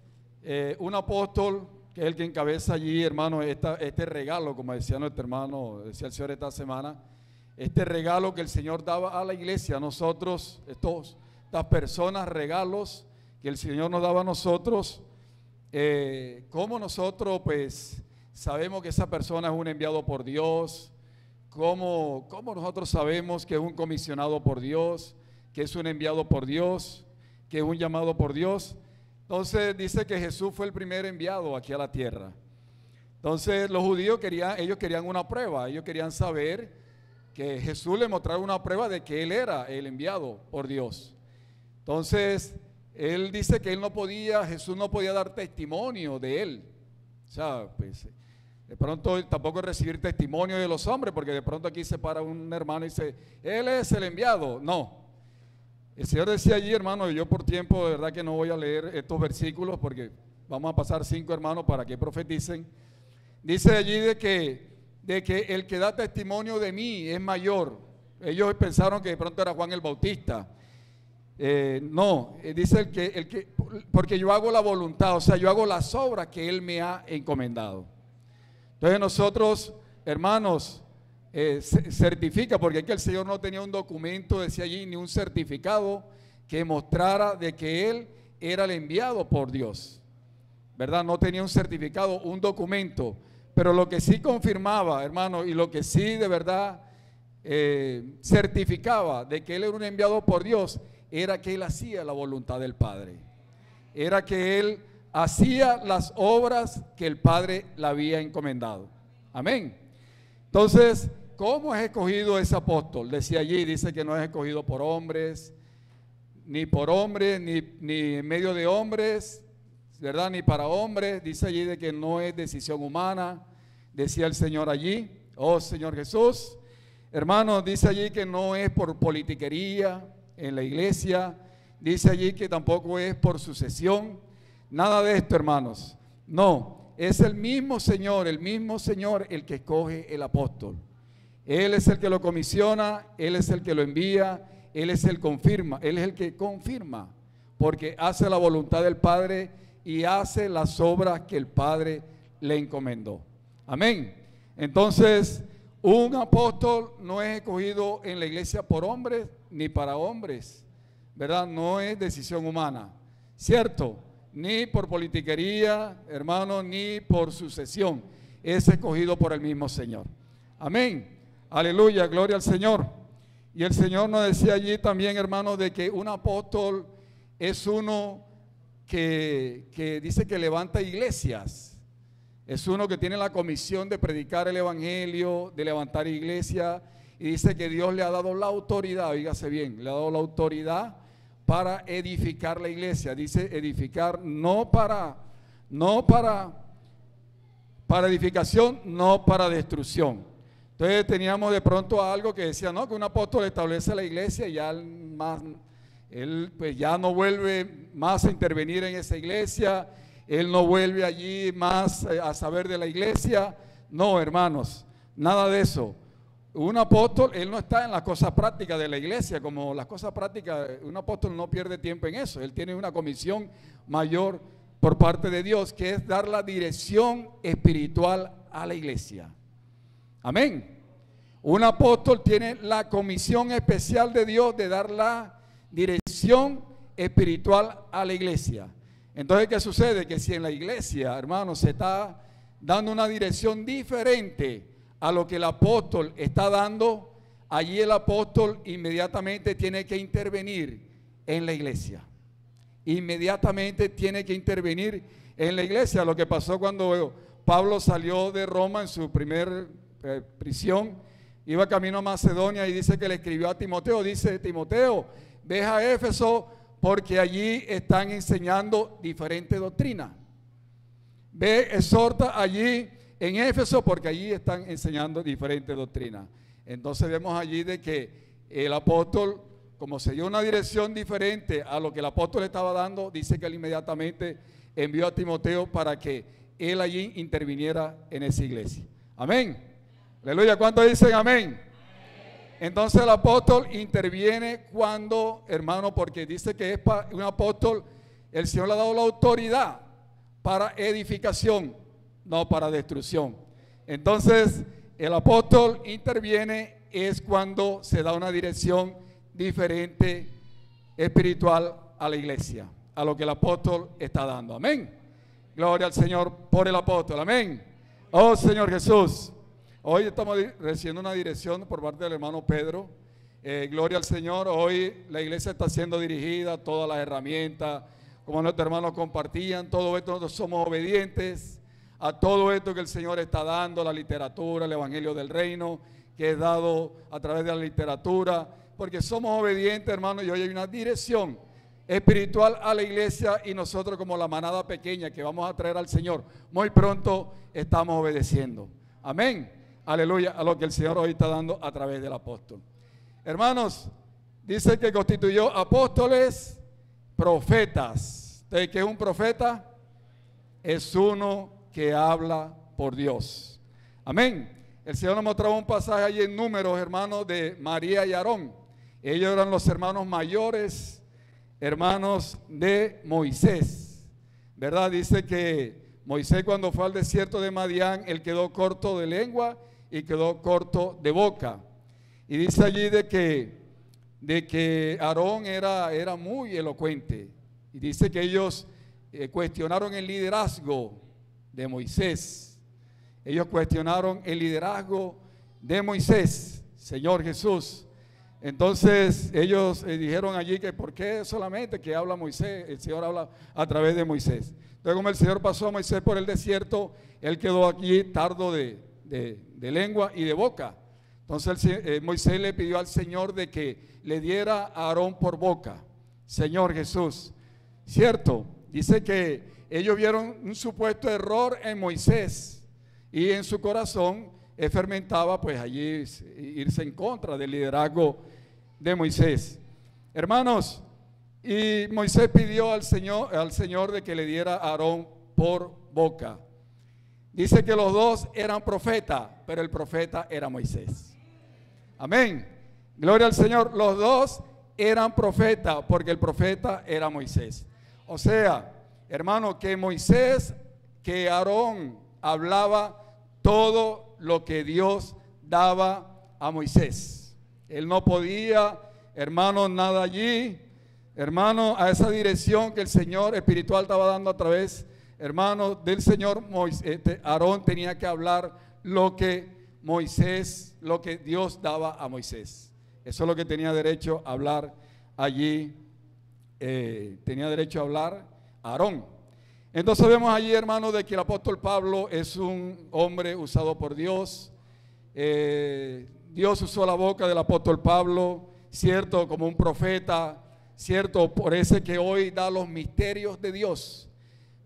un apóstol, que es el que encabeza allí, hermano, este regalo, como decía nuestro hermano, decía el Señor esta semana, este regalo que el Señor daba a la iglesia, a nosotros, estas personas, regalos que el Señor nos daba a nosotros, cómo nosotros pues sabemos que esa persona es un enviado por Dios, cómo nosotros sabemos que es un comisionado por Dios, que es un enviado por Dios, que es un llamado por Dios. Entonces dice que Jesús fue el primer enviado aquí a la tierra. Entonces los judíos querían una prueba, ellos querían saber que Jesús le mostrara una prueba de que Él era el enviado por Dios. Entonces Él dice que Jesús no podía dar testimonio de Él. O sea, pues de pronto tampoco recibir testimonio de los hombres, porque de pronto aquí se para un hermano y dice, Él es el enviado. No. El Señor decía allí, hermano, y yo por tiempo de verdad que no voy a leer estos versículos porque vamos a pasar 5 hermanos para que profeticen. Dice allí de que el que da testimonio de mí es mayor. Ellos pensaron que de pronto era Juan el Bautista. No, dice porque yo hago la voluntad, o sea, yo hago las obras que Él me ha encomendado. Entonces nosotros, hermanos, certifica, porque es que el Señor no tenía un documento, decía allí, ni un certificado que mostrara de que Él era el enviado por Dios, ¿verdad? No tenía un certificado, un documento, pero lo que sí confirmaba, hermano, y lo que sí de verdad certificaba de que Él era un enviado por Dios, era que Él hacía la voluntad del Padre, era que Él hacía las obras que el Padre le había encomendado. Amén. Entonces, ¿cómo es escogido ese apóstol? Decía allí, dice que no es escogido por hombres, ni en medio de hombres, ¿verdad? Ni para hombres. Dice allí de que no es decisión humana, decía el Señor allí, oh Señor Jesús. Hermanos, dice allí que no es por politiquería en la iglesia, dice allí que tampoco es por sucesión, nada de esto, hermanos. No, es el mismo Señor el que escoge el apóstol. Él es el que lo comisiona, Él es el que lo envía, Él es el que confirma, porque hace la voluntad del Padre y hace las obras que el Padre le encomendó. Amén. Entonces, un apóstol no es escogido en la iglesia por hombres ni para hombres, ¿verdad? No es decisión humana, ¿cierto? Ni por politiquería, hermano, ni por sucesión. Es escogido por el mismo Señor. Amén. Aleluya, gloria al Señor. Y el Señor nos decía allí también, hermano, de que un apóstol es uno que dice que levanta iglesias. Es uno que tiene la comisión de predicar el evangelio, de levantar iglesia, y dice que Dios le ha dado la autoridad, oígase bien, le ha dado la autoridad para edificar la iglesia. Dice edificar no para edificación, no para destrucción. Entonces teníamos de pronto algo que decía, no, que un apóstol establece la iglesia y ya él pues ya no vuelve más a intervenir en esa iglesia, él no vuelve allí más a saber de la iglesia. No, hermanos, nada de eso. Un apóstol, él no está en las cosas prácticas de la iglesia, como las cosas prácticas, un apóstol no pierde tiempo en eso. Él tiene una comisión mayor por parte de Dios, que es dar la dirección espiritual a la iglesia. Amén. Un apóstol tiene la comisión especial de Dios de dar la dirección espiritual a la iglesia. Entonces, ¿qué sucede? Que si en la iglesia, hermanos, se está dando una dirección diferente a lo que el apóstol está dando, allí el apóstol inmediatamente tiene que intervenir en la iglesia. Inmediatamente tiene que intervenir en la iglesia. Lo que pasó cuando Pablo salió de Roma en su primer prisión, iba camino a Macedonia y dice que le escribió a Timoteo, dice: Timoteo, ve a Éfeso porque allí están enseñando diferente doctrina. Ve, exhorta allí en Éfeso porque allí están enseñando diferente doctrina. Entonces vemos allí de que el apóstol, como se dio una dirección diferente a lo que el apóstol estaba dando, dice que él inmediatamente envió a Timoteo para que él allí interviniera en esa iglesia. Amén. Aleluya. ¿Cuántos dicen amén? Entonces el apóstol interviene cuando, hermano, porque dice que es un apóstol, el Señor le ha dado la autoridad para edificación, no para destrucción. Entonces el apóstol interviene es cuando se da una dirección diferente espiritual a la iglesia, a lo que el apóstol está dando. Amén. Gloria al Señor por el apóstol. Amén. Oh Señor Jesús. Hoy estamos recibiendo una dirección por parte del hermano Pedro. Gloria al Señor. Hoy la iglesia está siendo dirigida, todas las herramientas, como nuestros hermanos compartían, todo esto. Nosotros somos obedientes a todo esto que el Señor está dando, la literatura, el evangelio del reino, que es dado a través de la literatura, porque somos obedientes, hermanos, y hoy hay una dirección espiritual a la iglesia, y nosotros, como la manada pequeña que vamos a traer al Señor, muy pronto estamos obedeciendo. Amén. Aleluya, a lo que el Señor hoy está dando a través del apóstol. Hermanos, dice que constituyó apóstoles, profetas. ¿Usted qué es un profeta? Es uno que habla por Dios. Amén. El Señor nos mostraba un pasaje allí en Números, hermanos, de María y Aarón. Ellos eran los hermanos mayores, hermanos de Moisés, ¿verdad? Dice que Moisés, cuando fue al desierto de Madián, él quedó corto de lengua y quedó corto de boca. Y dice allí de que Aarón era muy elocuente. Y dice que ellos cuestionaron el liderazgo de Moisés. Ellos cuestionaron el liderazgo de Moisés, Señor Jesús. Entonces ellos dijeron allí que por qué solamente que habla Moisés, el Señor habla a través de Moisés. Entonces, como el Señor pasó a Moisés por el desierto, él quedó aquí tardo de lengua y de boca. Entonces Moisés le pidió al Señor de que le diera a Aarón por boca. Señor Jesús, cierto, dice que ellos vieron un supuesto error en Moisés y en su corazón fermentaba pues allí irse en contra del liderazgo de Moisés. Hermanos, y Moisés pidió al Señor de que le diera a Aarón por boca. Dice que los dos eran profetas, pero el profeta era Moisés. Amén. Gloria al Señor. Los dos eran profetas porque el profeta era Moisés. O sea, hermano, que Aarón hablaba todo lo que Dios daba a Moisés. Él no podía, hermano, nada allí, hermano, a esa dirección que el Señor espiritual estaba dando a través, hermano, del Señor. Aarón tenía que hablar lo que Dios daba a Moisés. Eso es lo que tenía derecho a hablar allí, tenía derecho a hablar Aarón. Entonces vemos allí, hermanos, de que el apóstol Pablo es un hombre usado por Dios. Dios usó la boca del apóstol Pablo, cierto, como un profeta, cierto, por eso que hoy da los misterios de Dios.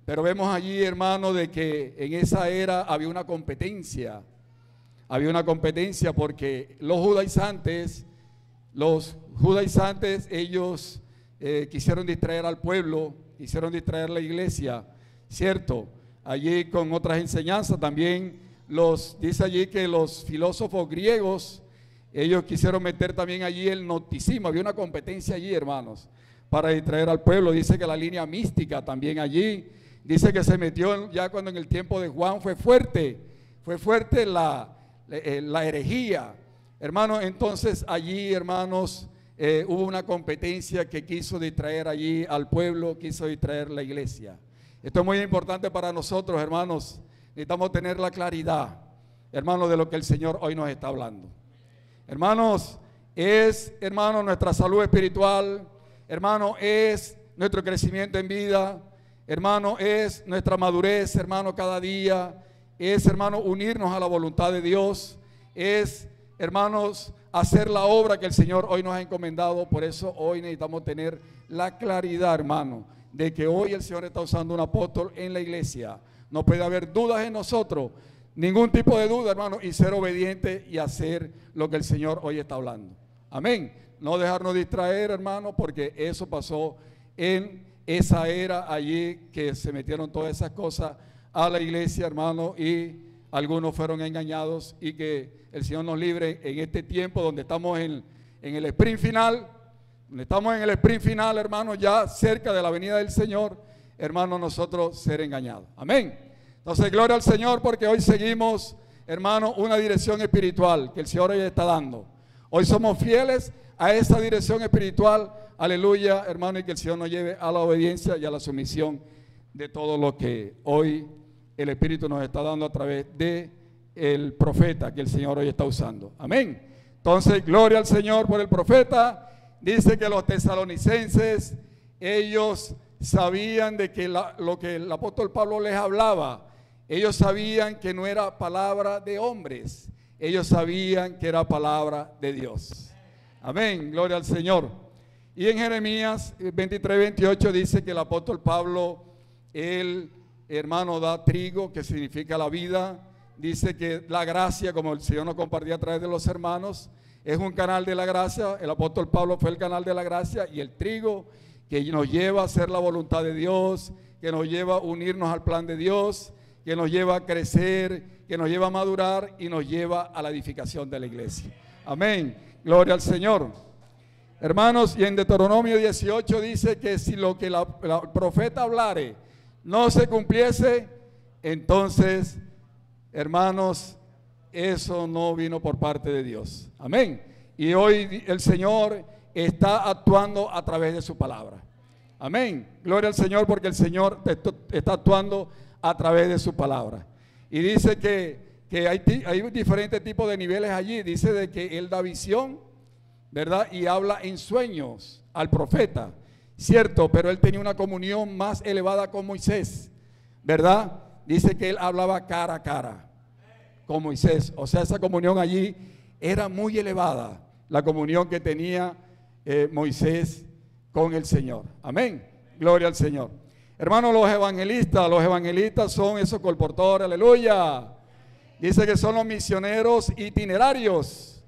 Pero vemos allí, hermano, de que en esa era había una competencia porque los judaizantes, ellos quisieron distraer al pueblo, quisieron distraer la iglesia, cierto, allí con otras enseñanzas también. Dice allí que los filósofos griegos, ellos quisieron meter también allí el gnosticismo. Había una competencia allí, hermanos, para distraer al pueblo. Dice que la línea mística también allí, dice que se metió ya cuando en el tiempo de Juan fue fuerte la herejía, hermanos. Entonces allí, hermanos, hubo una competencia que quiso distraer allí al pueblo, quiso distraer la iglesia. Esto es muy importante para nosotros, hermanos. Necesitamos tener la claridad, hermanos, de lo que el Señor hoy nos está hablando. Hermanos, hermano, nuestra salud espiritual, hermano, es nuestro crecimiento en vida, hermano, es nuestra madurez, hermano, cada día, es, hermano, unirnos a la voluntad de Dios, es, hermanos, hacer la obra que el Señor hoy nos ha encomendado. Por eso hoy necesitamos tener la claridad, hermano, de que hoy el Señor está usando un apóstol en la iglesia. No puede haber dudas en nosotros, ningún tipo de duda, hermano, y ser obediente y hacer lo que el Señor hoy está hablando. Amén. No dejarnos distraer, hermano, porque eso pasó en esa era allí, que se metieron todas esas cosas a la iglesia, hermano, y algunos fueron engañados, y que el Señor nos libre en este tiempo donde estamos en el sprint final, hermano, ya cerca de la venida del Señor, hermano, nosotros ser engañados. Amén. Entonces, gloria al Señor, porque hoy seguimos, hermano, una dirección espiritual que el Señor hoy está dando. Hoy somos fieles a esa dirección espiritual, aleluya, hermano, y que el Señor nos lleve a la obediencia y a la sumisión de todo lo que hoy el Espíritu nos está dando a través de el profeta que el Señor hoy está usando. Amén. Entonces, gloria al Señor por el profeta. Dice que los tesalonicenses, ellos sabían de que lo que el apóstol Pablo les hablaba, ellos sabían que no era palabra de hombres, ellos sabían que era palabra de Dios. Amén, gloria al Señor. Y en Jeremías 23:28 dice que el apóstol Pablo, él, hermano, da trigo, que significa la vida. Dice que la gracia, como el Señor nos compartía a través de los hermanos, es un canal de la gracia. El apóstol Pablo fue el canal de la gracia, y el trigo que nos lleva a hacer la voluntad de Dios, que nos lleva a unirnos al plan de Dios, que nos lleva a crecer, que nos lleva a madurar y nos lleva a la edificación de la iglesia. Amén, gloria al Señor. Hermanos, y en Deuteronomio 18 dice que si lo que el profeta hablare no se cumpliese, entonces, hermanos, eso no vino por parte de Dios. Amén. Y hoy el Señor está actuando a través de su palabra. Amén. Gloria al Señor, porque el Señor está actuando a través de su palabra. Y dice que hay diferentes tipos de niveles allí. Dice de que Él da visión, ¿verdad? Y habla en sueños al profeta, cierto, pero Él tenía una comunión más elevada con Moisés, ¿verdad? Dice que Él hablaba cara a cara con Moisés. O sea, esa comunión allí era muy elevada, la comunión que tenía Moisés con el Señor. Amén, gloria al Señor. Hermanos, los evangelistas son esos colportores, aleluya. Dice que son los misioneros itinerarios.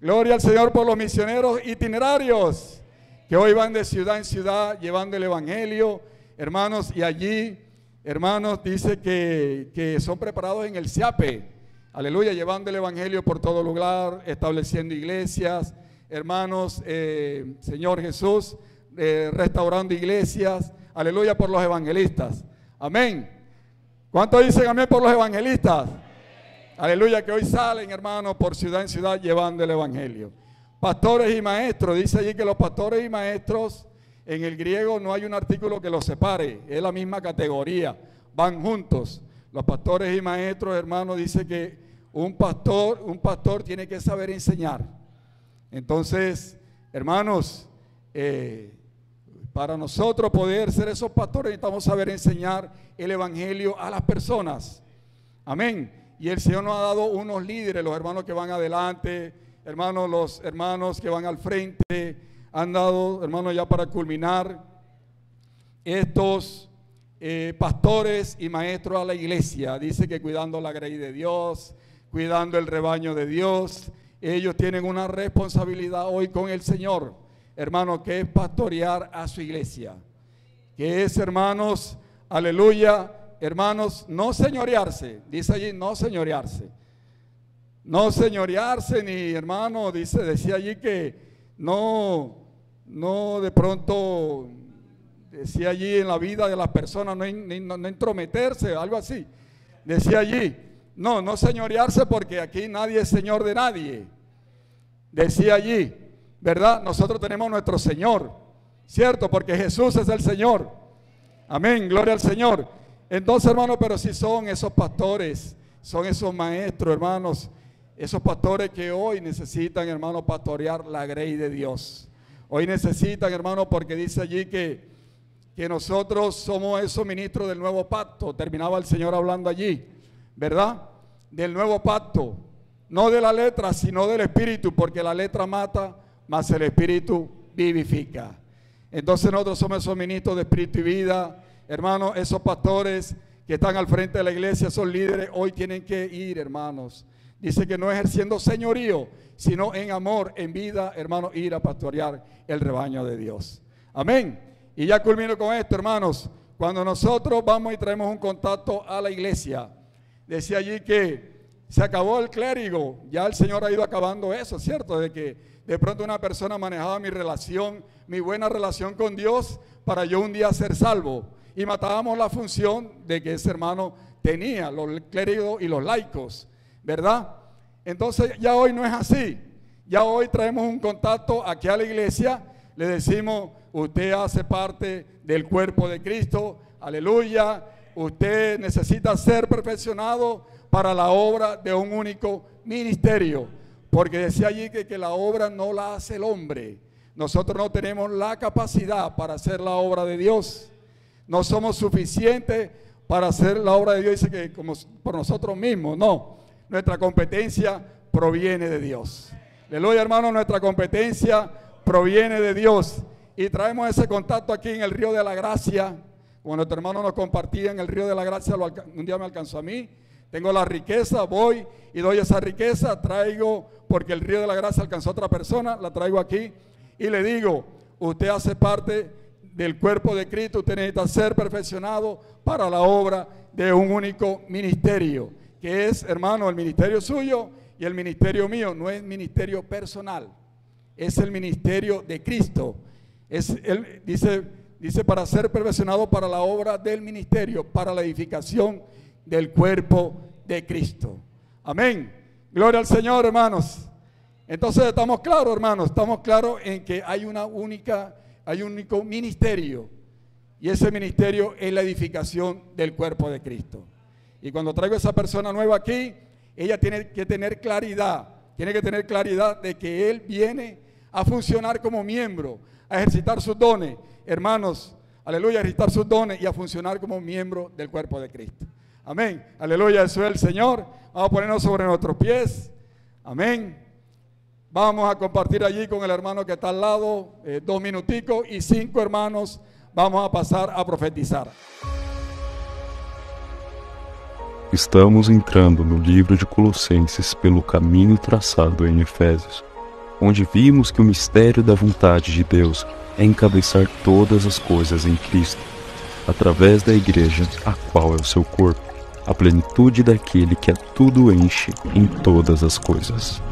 Gloria al Señor por los misioneros itinerarios, que hoy van de ciudad en ciudad llevando el evangelio, hermanos, y allí, hermanos, dice que son preparados en el SIAPE, aleluya, llevando el evangelio por todo lugar, estableciendo iglesias, hermanos, Señor Jesús, restaurando iglesias, aleluya, por los evangelistas. Amén. ¿Cuántos dicen amén por los evangelistas? Aleluya, que hoy salen, hermanos, por ciudad en ciudad llevando el evangelio. Pastores y maestros, dice allí que los pastores y maestros, en el griego no hay un artículo que los separe, es la misma categoría, van juntos. Los pastores y maestros, hermanos, dice que un pastor tiene que saber enseñar. Entonces, hermanos, Para nosotros poder ser esos pastores necesitamos saber enseñar el evangelio a las personas. Amén. Y el Señor nos ha dado unos líderes, los hermanos que van adelante, hermanos, los hermanos que van al frente, han dado, hermanos, ya para culminar, estos pastores y maestros a la iglesia. Dice que cuidando la grey de Dios, cuidando el rebaño de Dios, ellos tienen una responsabilidad hoy con el Señor, hermanos, que es pastorear a su iglesia, que es, hermanos, aleluya, hermanos, no señorearse, dice allí, no señorearse, ni, hermano, decía allí que no de pronto, decía allí en la vida de las personas, no entrometerse, algo así, decía allí, no señorearse porque aquí nadie es señor de nadie, decía allí, ¿verdad? Nosotros tenemos nuestro Señor, ¿cierto? Porque Jesús es el Señor, amén, gloria al Señor. Entonces, hermanos, pero si son esos pastores, son esos maestros, hermanos, esos pastores que hoy necesitan, hermanos, pastorear la grey de Dios. Hoy necesitan, hermanos, porque dice allí que nosotros somos esos ministros del nuevo pacto. Terminaba el Señor hablando allí, ¿verdad? Del nuevo pacto, no de la letra, sino del espíritu, porque la letra mata, mas el espíritu vivifica. Entonces nosotros somos esos ministros de espíritu y vida, hermanos, esos pastores que están al frente de la iglesia, esos líderes, hoy tienen que ir, hermanos. Dice que no ejerciendo señorío, sino en amor, en vida, hermanos, ir a pastorear el rebaño de Dios. Amén. Y ya culmino con esto, hermanos. Cuando nosotros vamos y traemos un contacto a la iglesia, decía allí que se acabó el clérigo, ya el Señor ha ido acabando eso, ¿cierto? De que de pronto una persona manejaba mi buena relación con Dios para yo un día ser salvo. Y matábamos la función de que ese hermano tenía, los clérigos y los laicos, ¿verdad? Entonces ya hoy no es así. Ya hoy traemos un contacto aquí a la iglesia, le decimos, usted hace parte del cuerpo de Cristo, aleluya, usted necesita ser perfeccionado para la obra de un único ministerio, porque decía allí que la obra no la hace el hombre. Nosotros no tenemos la capacidad para hacer la obra de Dios. No somos suficientes para hacer la obra de Dios, dice que como por nosotros mismos, no. Nuestra competencia proviene de Dios. Aleluya, hermano, nuestra competencia proviene de Dios. Y traemos ese contacto aquí en el Río de la Gracia. Cuando nuestro hermano nos compartía en el Río de la Gracia, un día me alcanzó a mí. Tengo la riqueza, voy y doy esa riqueza, traigo, porque el Río de la Gracia alcanzó a otra persona, la traigo aquí y le digo, usted hace parte del cuerpo de Cristo, usted necesita ser perfeccionado para la obra de un único ministerio, que es, hermano, el ministerio suyo y el ministerio mío. No es ministerio personal, es el ministerio de Cristo. Dice para ser perfeccionado para la obra del ministerio, para la edificación del cuerpo de Cristo. Amén. Gloria al Señor, hermanos. Entonces estamos claros, hermanos, estamos claros en que hay un único ministerio, y ese ministerio es la edificación del cuerpo de Cristo. Y cuando traigo a esa persona nueva aquí, ella tiene que tener claridad de que él viene a funcionar como miembro, a ejercitar sus dones, hermanos, aleluya, a ejercitar sus dones y a funcionar como miembro del cuerpo de Cristo. Amén, aleluya, eso es el Señor. Vamos a ponernos sobre nuestros pies, amén. Vamos a compartir allí con el hermano que está al lado 2 minuticos, y 5 hermanos vamos a pasar a profetizar. Estamos entrando no livro de Colossenses pelo caminho traçado em Efésios, onde vimos que o mistério da vontade de Deus é encabeçar todas as coisas em Cristo, através da igreja, a qual é o seu corpo, a plenitude daquele que a tudo enche em todas as coisas.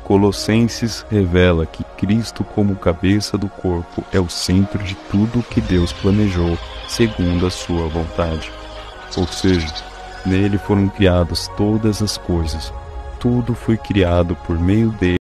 Colossenses revela que Cristo, como cabeça do corpo, é o centro de tudo o que Deus planejou segundo a sua vontade. Ou seja, nele foram criadas todas as coisas. Tudo foi criado por meio dele.